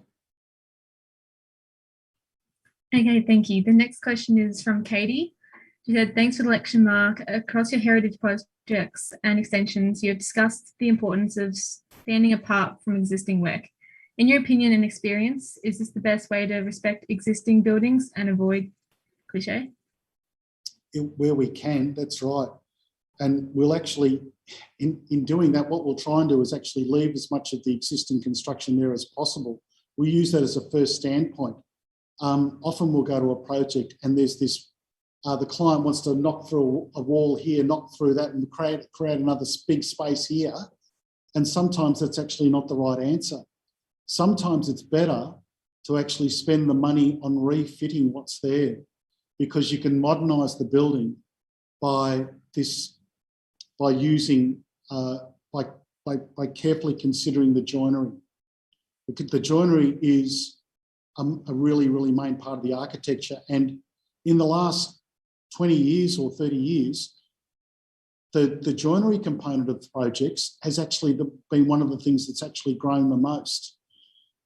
Okay, thank you. The next question is from Katie. She said, thanks for the lecture, Mark. Across your heritage projects and extensions, you have discussed the importance of standing apart from existing work. In your opinion and experience, is this the best way to respect existing buildings and avoid cliche? Where we can, that's right. And we'll actually, in doing that, what we'll try and do is actually leave as much of the existing construction there as possible. We use that as a first standpoint. Often we'll go to a project and there's this, the client wants to knock through a wall here, knock through that and create another big space here. And sometimes that's actually not the right answer. Sometimes it's better to actually spend the money on refitting what's there, because you can modernise the building by carefully considering the joinery. The joinery is a really, really main part of the architecture. And in the last 20 years or 30 years, the joinery component of the projects has actually been one of the things that's actually grown the most.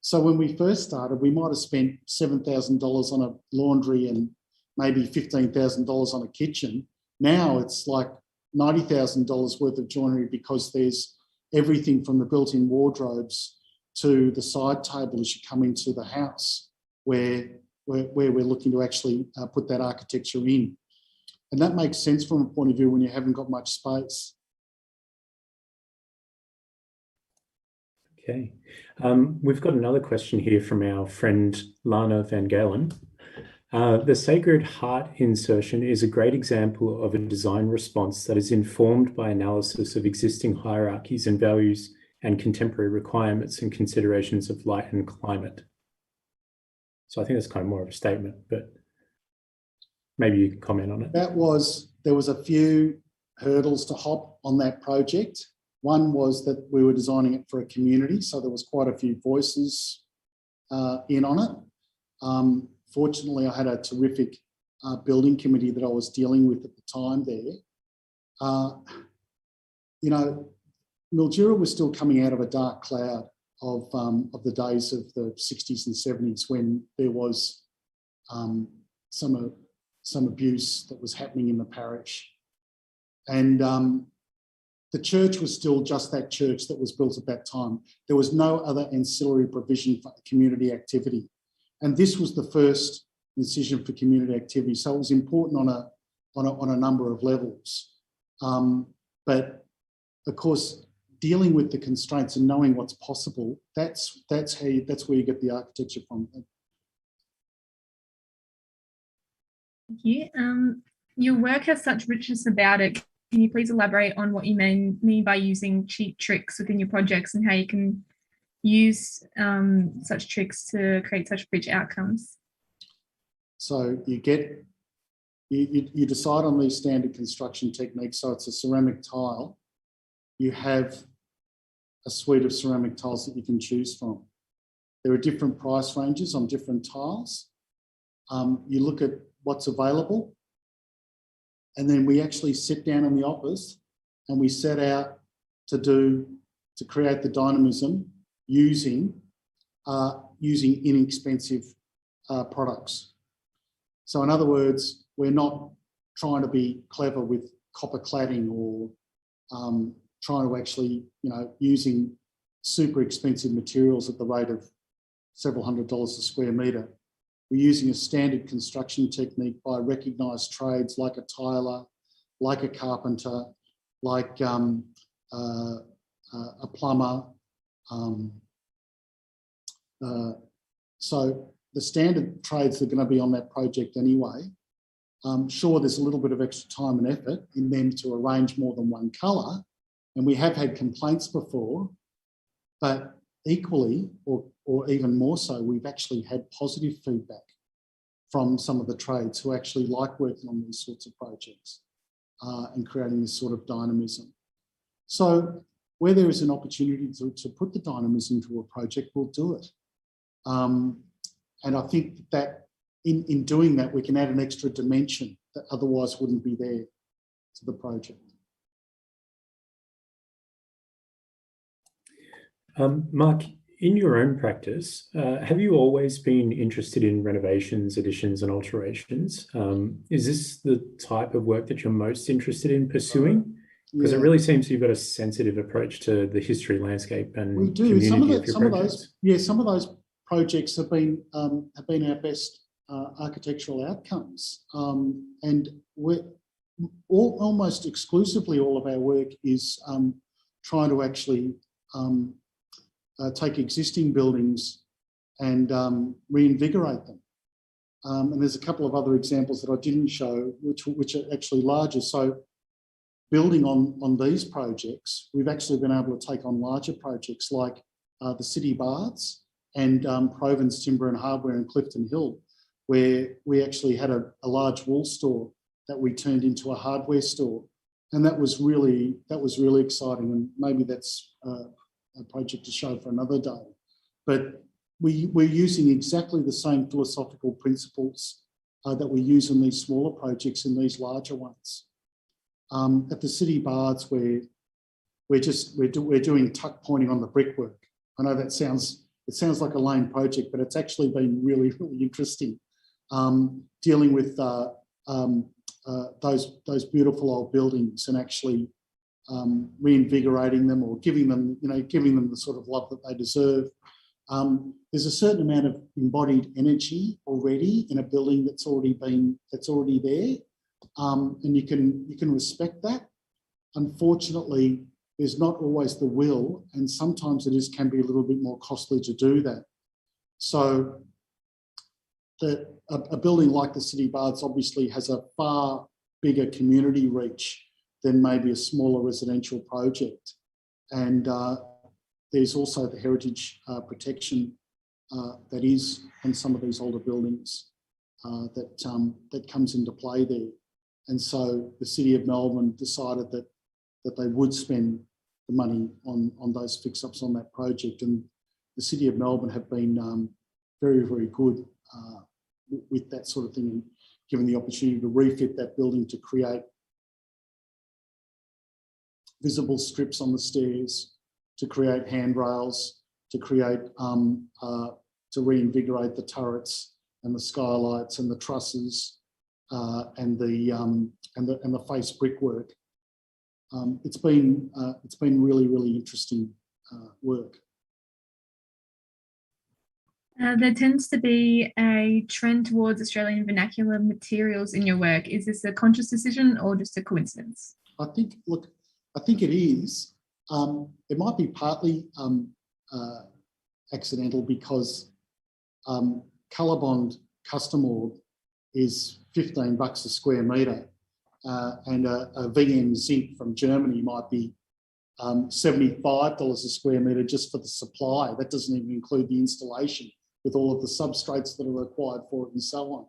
So when we first started, we might have spent $7,000 on a laundry and maybe $15,000 on a kitchen. Now it's like $90,000 worth of joinery, because there's everything from the built-in wardrobes to the side table as you come into the house, where we're looking to actually put that architecture in. And that makes sense from a point of view when you haven't got much space. Okay. We've got another question here from our friend Lana Van Galen. The Sacred Heart insertion is a great example of a design response that is informed by analysis of existing hierarchies and values and contemporary requirements and considerations of light and climate. So I think that's kind of more of a statement, but maybe you can comment on it. There was a few hurdles to hop on that project. One was that we were designing it for a community, so there was quite a few voices in on it. Fortunately, I had a terrific building committee that I was dealing with at the time there. You know, Mildura was still coming out of a dark cloud of the days of the 60s and 70s when there was some abuse that was happening in the parish. And the church was still just that church that was built at that time. There was no other ancillary provision for community activity. And this was the first incision for community activity. So it was important on a number of levels. But of course, dealing with the constraints and knowing what's possible, that's where you get the architecture from. Thank you. Your work has such richness about it. Can you please elaborate on what you mean by using cheap tricks within your projects and how you can use such tricks to create such rich outcomes? So you decide on these standard construction techniques. So it's a ceramic tile. You have a suite of ceramic tiles that you can choose from. There are different price ranges on different tiles. You look at what's available, and then we actually sit down in the office and we set out to create the dynamism using inexpensive products. So in other words, we're not trying to be clever with copper cladding or trying to actually, using super expensive materials at the rate of several $100s a square metre. We're using a standard construction technique by recognised trades like a tiler, like a carpenter, like a plumber. So the standard trades are going to be on that project anyway. Sure, there's a little bit of extra time and effort in them to arrange more than one colour, and we have had complaints before, but equally, or even more so, we've actually had positive feedback from some of the trades who actually like working on these sorts of projects and creating this sort of dynamism. So where there is an opportunity to put the dynamism into a project, we'll do it. And I think that in doing that, we can add an extra dimension that otherwise wouldn't be there to the project. Mark, in your own practice, have you always been interested in renovations, additions and alterations? Is this the type of work that you're most interested in pursuing? Because it really seems you've got a sensitive approach to the history, landscape and community of your projects. Some of those projects have been our best architectural outcomes. And almost exclusively all of our work is trying to actually take existing buildings and reinvigorate them. And there's a couple of other examples that I didn't show, which are actually larger. So building on these projects, we've actually been able to take on larger projects like the City Baths and Proven's Timber and Hardware in Clifton Hill, where we actually had a large wool store that we turned into a hardware store. And that was really exciting, and maybe that's a project to show for another day. But we're using exactly the same philosophical principles that we use in these smaller projects in these larger ones. At the City Baths, we're doing tuck pointing on the brickwork. I know it sounds like a lame project, but it's actually been really, really interesting. Dealing with those beautiful old buildings and actually reinvigorating them or giving them the sort of love that they deserve. There's a certain amount of embodied energy already in a building that's already there, and you can respect that. Unfortunately, there's not always the will, and sometimes can be a little bit more costly to do that. So a building like the City Baths obviously has a far bigger community reach than maybe a smaller residential project. And there's also the heritage protection that is on some of these older buildings that comes into play there. And so the City of Melbourne decided that they would spend the money on those fix-ups on that project. And the City of Melbourne have been very, very good with that sort of thing, and given the opportunity to refit that building to create visible strips on the stairs, to create handrails, to create to reinvigorate the turrets and the skylights and the trusses and the face brickwork. It's been really, really interesting work. There tends to be a trend towards Australian vernacular materials in your work. Is this a conscious decision or just a coincidence? I think it is. It might be partly accidental because Colorbond custom orb is $15 a square metre, and a VM zinc from Germany might be $75 a square metre just for the supply. That doesn't even include the installation with all of the substrates that are required for it and so on.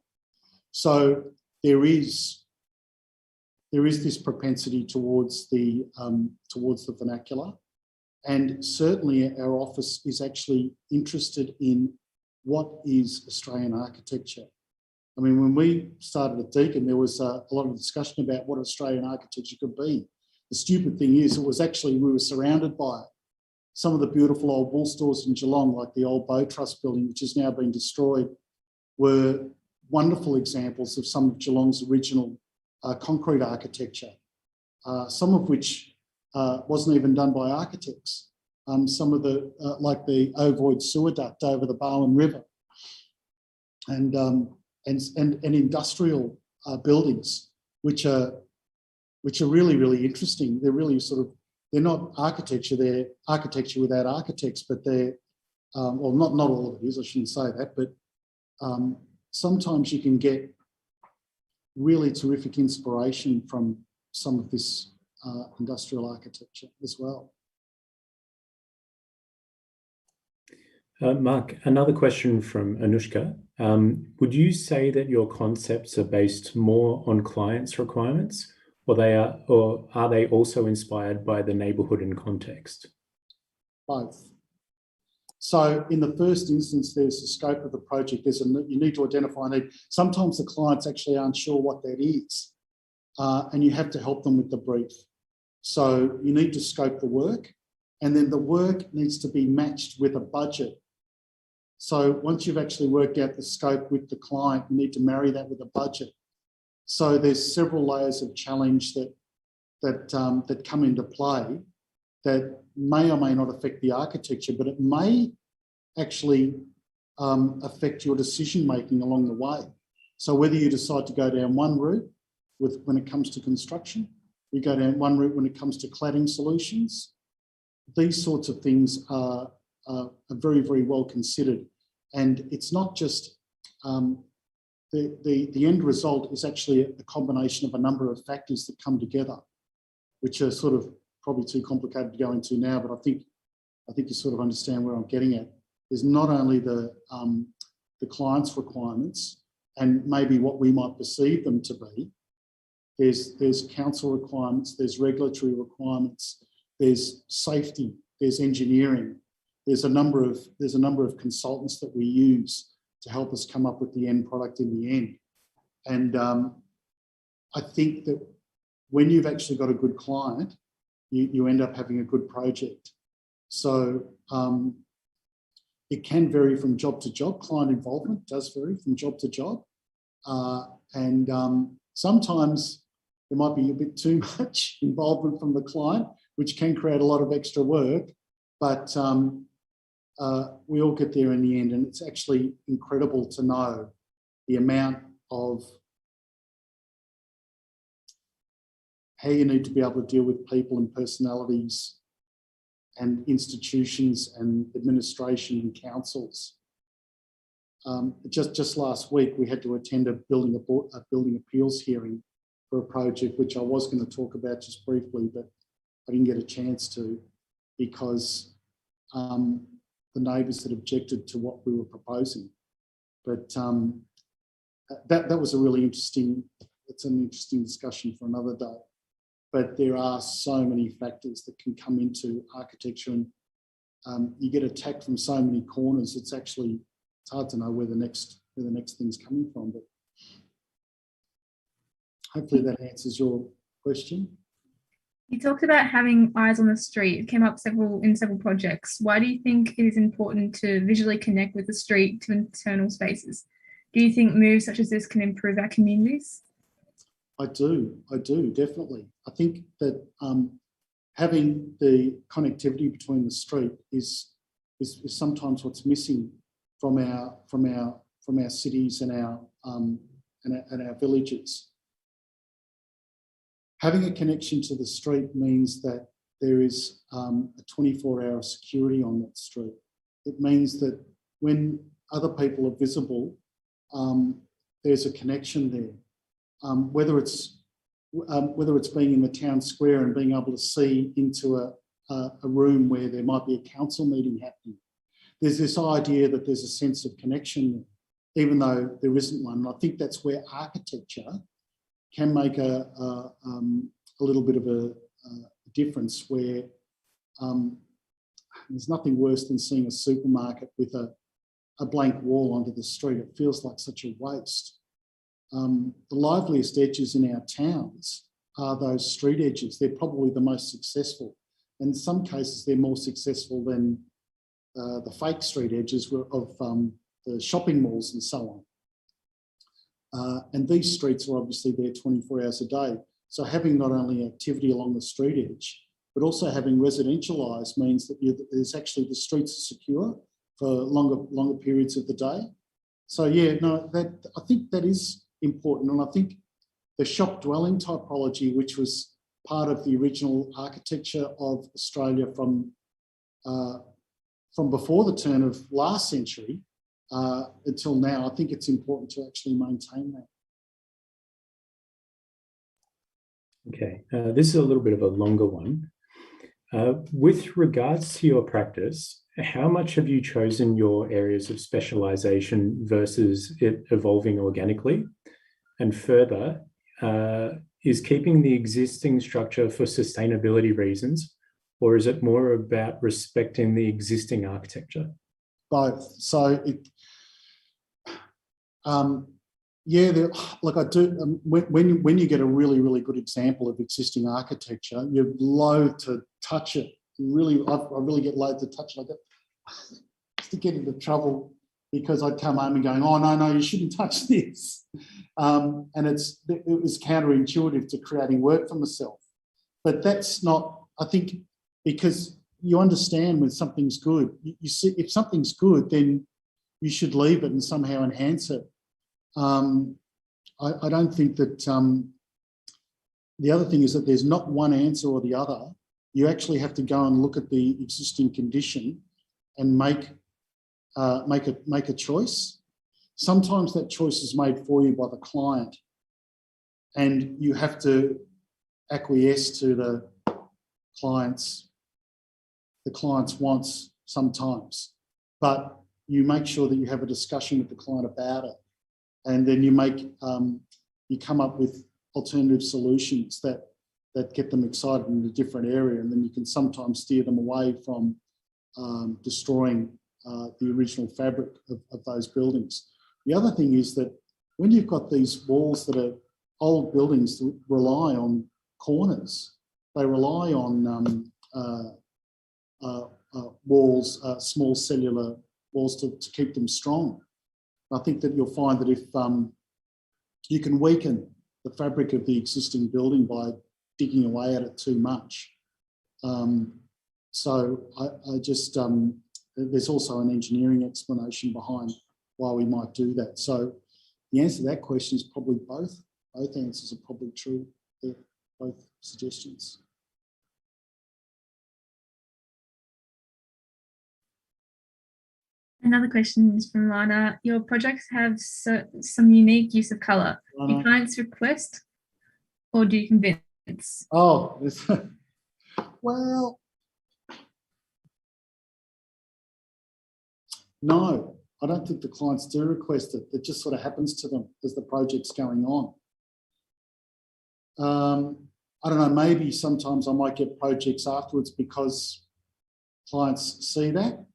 So there is this propensity towards the vernacular, and certainly our office is actually interested in what is Australian architecture. I mean, when we started at Deakin, there was a lot of discussion about what Australian architecture could be. The stupid thing is, we were surrounded by it. Some of the beautiful old wool stores in Geelong, like the old Bow Trust building, which has now been destroyed, were wonderful examples of some of Geelong's original concrete architecture, some of which wasn't even done by architects. Some of the, like the ovoid sewer duct over the Barwon River, and industrial buildings, which are really, really interesting. They're really they're not architecture, they're architecture without architects, but they're, well, not all of it is, I shouldn't say that, but sometimes you can get really terrific inspiration from some of this industrial architecture as well. Mark, another question from Anushka. Would you say that your concepts are based more on clients' requirements, or are they also inspired by the neighbourhood and context? Both. So in the first instance, there's the scope of the project. You need to identify a need. Sometimes the clients actually aren't sure what that is, and you have to help them with the brief. So you need to scope the work, and then the work needs to be matched with a budget. So once you've actually worked out the scope with the client, you need to marry that with a budget. So there's several layers of challenge that come into play that may or may not affect the architecture, but it may actually affect your decision-making along the way. So whether you decide to go down one route when it comes to construction, you go down one route when it comes to cladding solutions, these sorts of things are very, very well considered. And it's not just, the end result is actually a combination of a number of factors that come together, which are sort of probably too complicated to go into now, but I think you sort of understand where I'm getting at. There's not only the client's requirements and maybe what we might perceive them to be. There's council requirements, there's regulatory requirements, there's safety, there's engineering. There's a number of consultants that we use to help us come up with the end product in the end. And I think that when you've actually got a good client, you end up having a good project. So it can vary from job to job. Client involvement does vary from job to job. And sometimes there might be a bit too much involvement from the client, which can create a lot of extra work. But we all get there in the end, and it's actually incredible to know the amount of how you need to be able to deal with people and personalities and institutions and administration and councils. Just last week, we had to attend a building appeals hearing for a project, which I was going to talk about just briefly, but I didn't get a chance to because the neighbours had objected to what we were proposing. But that was a really interesting, it's an interesting discussion for another day. But there are so many factors that can come into architecture, and you get attacked from so many corners. It's hard to know where the next thing's coming from. But hopefully that answers your question. You talked about having eyes on the street. It came up in several projects. Why do you think it is important to visually connect with the street to internal spaces? Do you think moves such as this can improve our communities? I do, definitely. I think that having the connectivity between the street is sometimes what's missing from our cities and our villages. Having a connection to the street means that there is a 24-hour security on that street. It means that when other people are visible, there's a connection there. Whether it's being in the town square and being able to see into a room where there might be a council meeting happening, there's this idea that there's a sense of connection, even though there isn't one. And I think that's where architecture can make a little bit of a difference, where there's nothing worse than seeing a supermarket with a blank wall onto the street. It feels like such a waste. The liveliest edges in our towns are those street edges. They're probably the most successful. And in some cases, they're more successful than the fake street edges of the shopping malls and so on. And these streets are obviously there 24 hours a day. So having not only activity along the street edge, but also having residential eyes means that there's actually the streets are secure for longer periods of the day. So yeah, no, I think that is important. And I think the shop dwelling typology, which was part of the original architecture of Australia from before the turn of last century until now, I think it's important to actually maintain that. Okay, this is a little bit of a longer one. With regards to your practice, how much have you chosen your areas of specialization versus it evolving organically? And further, is keeping the existing structure for sustainability reasons, or is it more about respecting the existing architecture? Both. So, yeah, like I do. When you get a really, really good example of existing architecture, you're loath to touch it. I really get loath to touch it. I get to get into trouble because I'd come home and going, oh no, you shouldn't touch this. And it was counterintuitive to creating work for myself. But that's not, I think, because you understand when something's good. You see, if something's good, then you should leave it and somehow enhance it. I don't think that the other thing is that there's not one answer or the other. You actually have to go and look at the existing condition and make a choice. Sometimes that choice is made for you by the client, and you have to acquiesce to the client's wants sometimes. But you make sure that you have a discussion with the client about it. And then you come up with alternative solutions that get them excited in a different area, and then you can sometimes steer them away from destroying the original fabric of those buildings. The other thing is that when you've got these walls that are old buildings that rely on corners, they rely on walls, small cellular walls to keep them strong. I think that you'll find that if you can weaken the fabric of the existing building by digging away at it too much. So I just, there's also an engineering explanation behind why we might do that. So the answer to that question is probably both. Both answers are probably true. They're both suggestions. Another question is from Lana. Your projects have some unique use of colour. Do clients request or do you convince? Oh, well, no, I don't think the clients do request it. It just sort of happens to them as the project's going on. I don't know, maybe sometimes I might get projects afterwards because clients see that.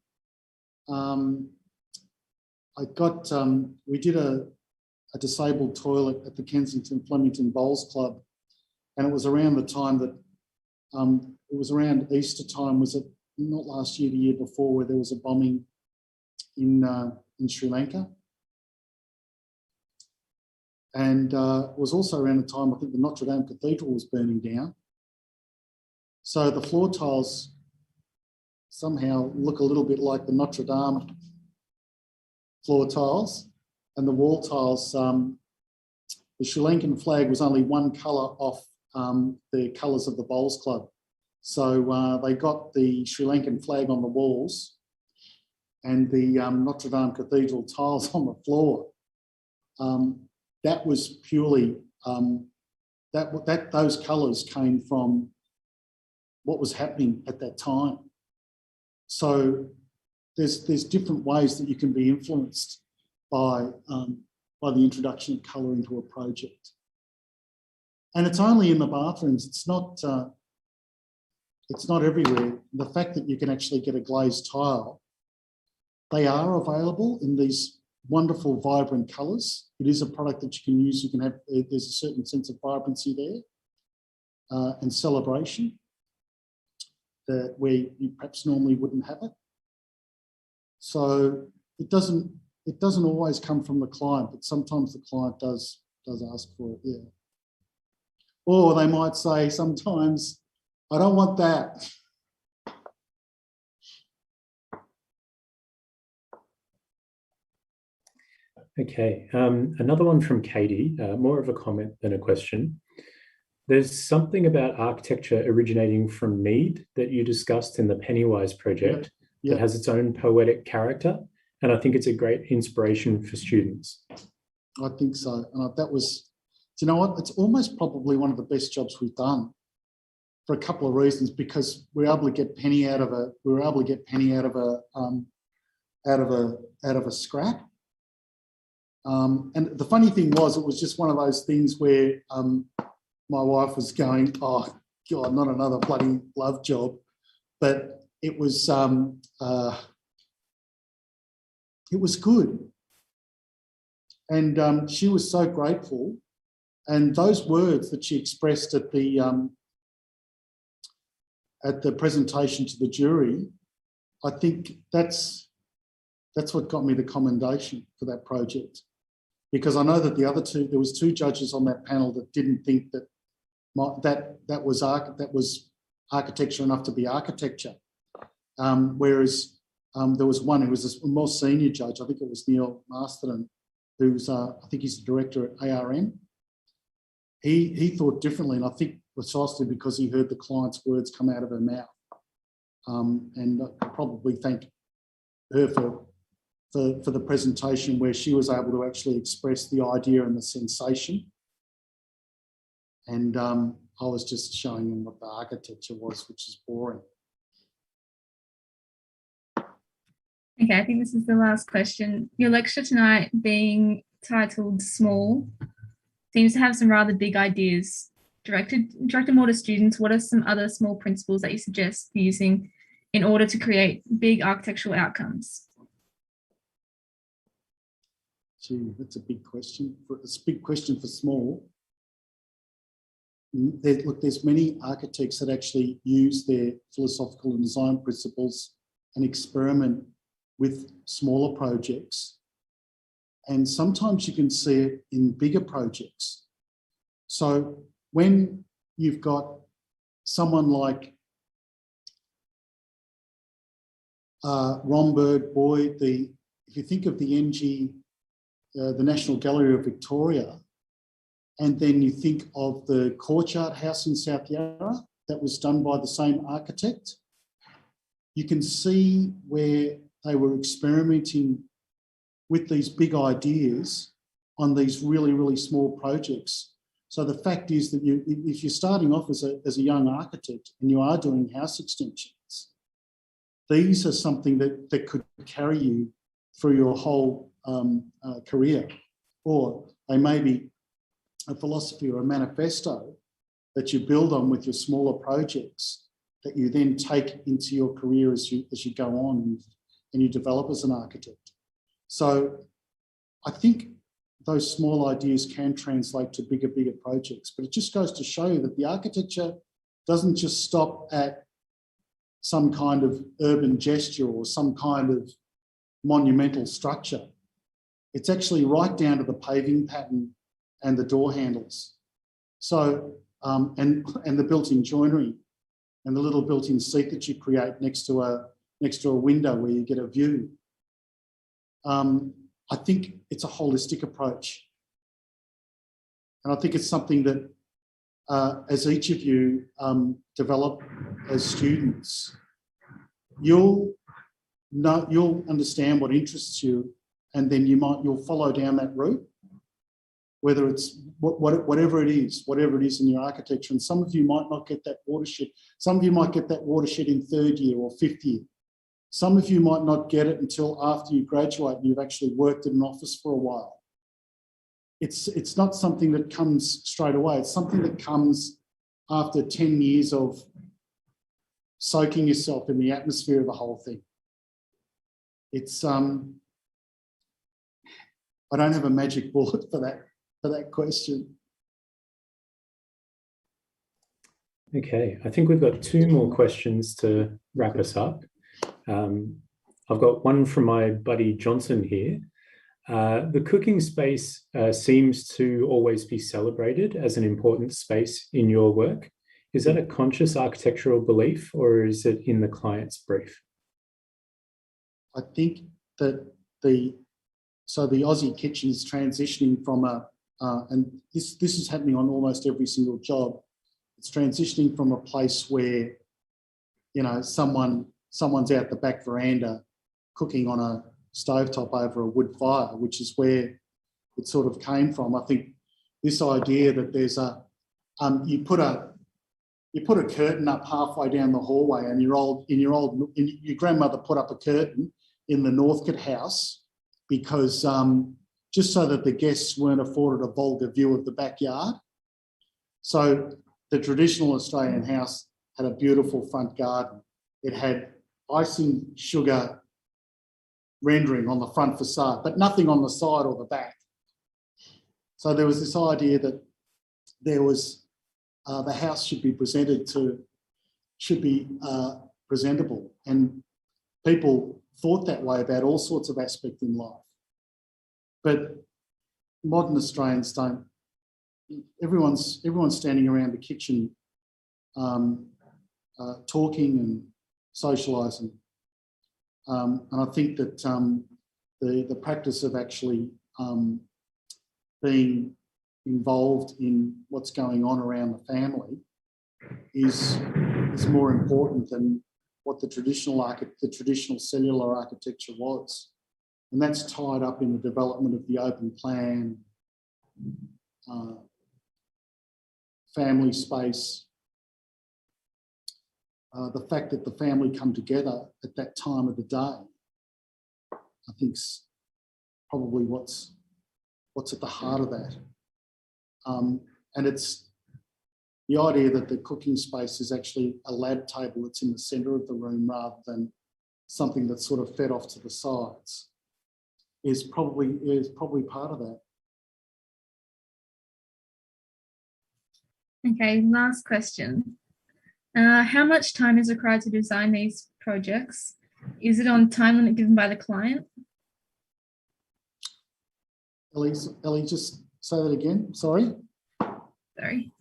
We did a disabled toilet at the Kensington Flemington Bowls Club, and it was around the time that, it was around Easter time, was it not last year, the year before, where there was a bombing in Sri Lanka. And it was also around the time, I think, the Notre Dame Cathedral was burning down. So the floor tiles somehow look a little bit like the Notre Dame floor tiles, and the wall tiles, the Sri Lankan flag was only one colour off the colours of the Bowls Club. So they got the Sri Lankan flag on the walls and the Notre Dame Cathedral tiles on the floor. That was purely, those colours came from what was happening at that time. So there's different ways that you can be influenced by the introduction of colour into a project. And it's only in the bathrooms, it's not everywhere. The fact that you can actually get a glazed tile, they are available in these wonderful, vibrant colours. It is a product that you can use. You can have, there's a certain sense of vibrancy there and celebration that where you perhaps normally wouldn't have it. So it doesn't always come from the client, but sometimes the client does ask for it, yeah. Or they might say sometimes, I don't want that. Okay, another one from Katie, more of a comment than a question. There's something about architecture originating from need that you discussed in the Pennywise project that has its own poetic character, and I think it's a great inspiration for students. I think so, and that was, do you know what? It's almost probably one of the best jobs we've done for a couple of reasons, because we were able to get Penny out of a scrap. And the funny thing was, it was just one of those things where my wife was going, oh God, not another bloody love job. But it was good. And she was so grateful. And those words that she expressed at the presentation to the jury, I think that's what got me the commendation for that project. Because I know that the other two, there was two judges on that panel that didn't think that that was architecture enough to be architecture. Whereas there was one who was a more senior judge, I think it was Neil Masterton, who's I think he's the director at ARM. He thought differently, and I think precisely because he heard the client's words come out of her mouth. And I probably thank her for the presentation where she was able to actually express the idea and the sensation. And I was just showing him what the architecture was, which is boring. Okay, I think this is the last question. Your lecture tonight, being titled Small, seems to have some rather big ideas. Directed more to students, what are some other small principles that you suggest using in order to create big architectural outcomes? Gee, that's a big question. It's a big question for small. There's many architects that actually use their philosophical and design principles and experiment with smaller projects. And sometimes you can see it in bigger projects. So when you've got someone like Romberg, Boyd, if you think of the NG, the National Gallery of Victoria, and then you think of the Courtyard House in South Yarra that was done by the same architect, you can see where they were experimenting with these big ideas on these really, really small projects. So the fact is that if you're starting off as a young architect and you are doing house extensions, these are something that could carry you through your whole career. Or they may be a philosophy or a manifesto that you build on with your smaller projects that you then take into your career as you go on and you develop as an architect. So I think those small ideas can translate to bigger projects, but it just goes to show you that the architecture doesn't just stop at some kind of urban gesture or some kind of monumental structure. It's actually right down to the paving pattern and the door handles. So, and the built-in joinery and the little built-in seat that you create next to a window where you get a view. I think it's a holistic approach. And I think it's something that as each of you develop as students, you'll understand what interests you, and then you'll follow down that route, whether it's whatever it is in your architecture. And some of you might not get that watershed. Some of you might get that watershed in 3rd year or 5th year. Some of you might not get it until after you graduate and you've actually worked in an office for a while. It's not something that comes straight away. It's something that comes after 10 years of soaking yourself in the atmosphere of the whole thing. It's I don't have a magic bullet for that question. Okay, I think we've got 2 more questions to wrap us up. I've got one from my buddy Johnson here. The cooking space seems to always be celebrated as an important space in your work. Is that a conscious architectural belief, or is it in the client's brief? I think that the Aussie kitchen is transitioning from and this is happening on almost every single job. It's transitioning from a place where, you know, someone's out the back veranda cooking on a stovetop over a wood fire, which is where it sort of came from. I think this idea that there's you put a curtain up halfway down the hallway, and your grandmother put up a curtain in the Northcote house because just so that the guests weren't afforded a vulgar view of the backyard. So the traditional Australian house had a beautiful front garden. It had icing sugar rendering on the front facade, but nothing on the side or the back. So there was this idea that there was the house should be presentable, and people thought that way about all sorts of aspects in life. But modern Australians don't. Everyone's standing around the kitchen talking and socialising. And I think that the practice of actually being involved in what's going on around the family is more important than what the traditional cellular architecture was. And that's tied up in the development of the open plan, family space, the fact that the family come together at that time of the day, I think is probably what's at the heart of that. And it's the idea that the cooking space is actually a lab table that's in the centre of the room rather than something that's sort of fed off to the sides is probably part of that. Okay, last question. How much time is required to design these projects? Is it on time limit given by the client? Ellie, just say that again. Sorry. Sorry.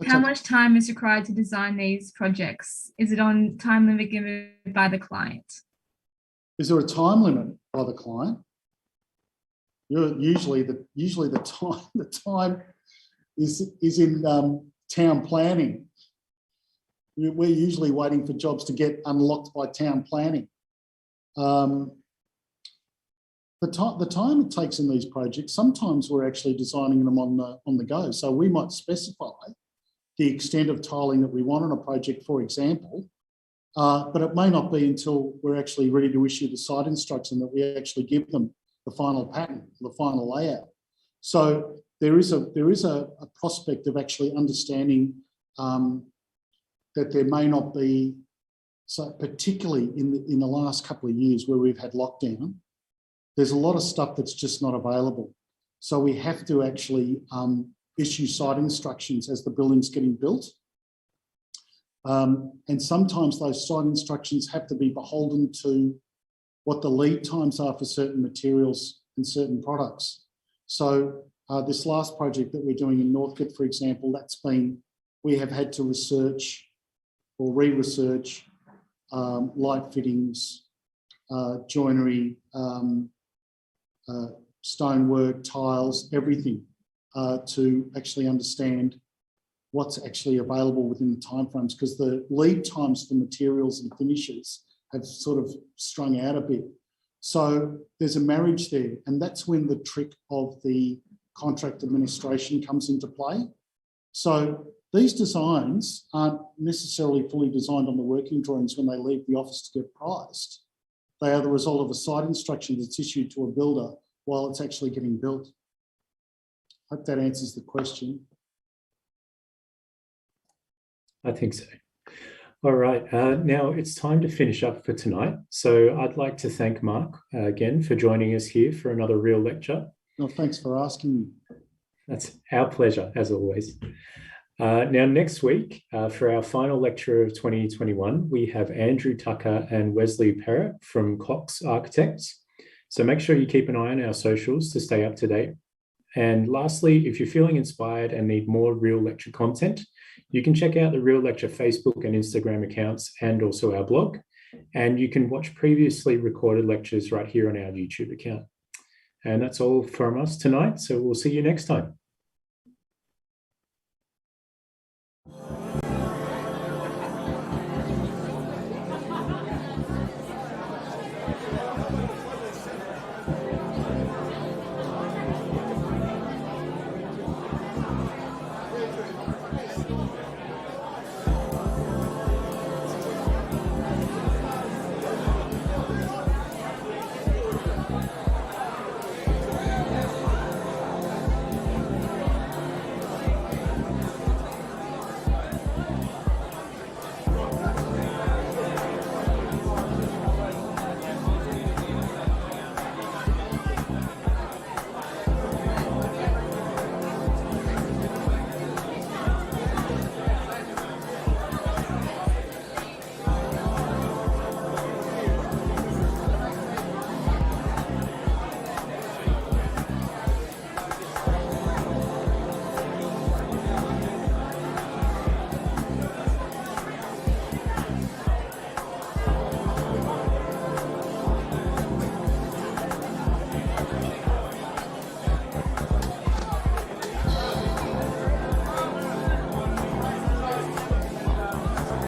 How much time is required to design these projects? Is it on time limit given by the client? Is there a time limit by the client? Usually the time is in town planning. We're usually waiting for jobs to get unlocked by town planning. The time it takes in these projects, sometimes we're actually designing them on the go. So we might specify the extent of tiling that we want on a project, for example, but it may not be until we're actually ready to issue the site instruction that we actually give them the final pattern, the final layout. So there is a prospect of actually understanding that there may not be, so particularly in the last couple of years where we've had lockdown, there's a lot of stuff that's just not available. So we have to actually issue site instructions as the building's getting built. And sometimes those site instructions have to be beholden to what the lead times are for certain materials and certain products. So this last project that we're doing in Northcote, for example, we have had to research or re-research light fittings, joinery, stonework, tiles, everything to actually understand what's actually available within the timeframes, because the lead times for materials and finishes have sort of strung out a bit. So there's a marriage there, and that's when the trick of the contract administration comes into play. So these designs aren't necessarily fully designed on the working drawings when they leave the office to get priced. They are the result of a site instruction that's issued to a builder while it's actually getting built. Hope that answers the question. I think so. All right, now it's time to finish up for tonight. So I'd like to thank Marc again for joining us here for another Real Lecture. Well, thanks for asking me. That's our pleasure, as always. Now, next week, for our final lecture of 2021, we have Andrew Tucker and Wesley Perrott from Cox Architects. So make sure you keep an eye on our socials to stay up to date. And lastly, if you're feeling inspired and need more Real Lecture content, you can check out the Real Lecture Facebook and Instagram accounts and also our blog. And you can watch previously recorded lectures right here on our YouTube account. And that's all from us tonight. So we'll see you next time.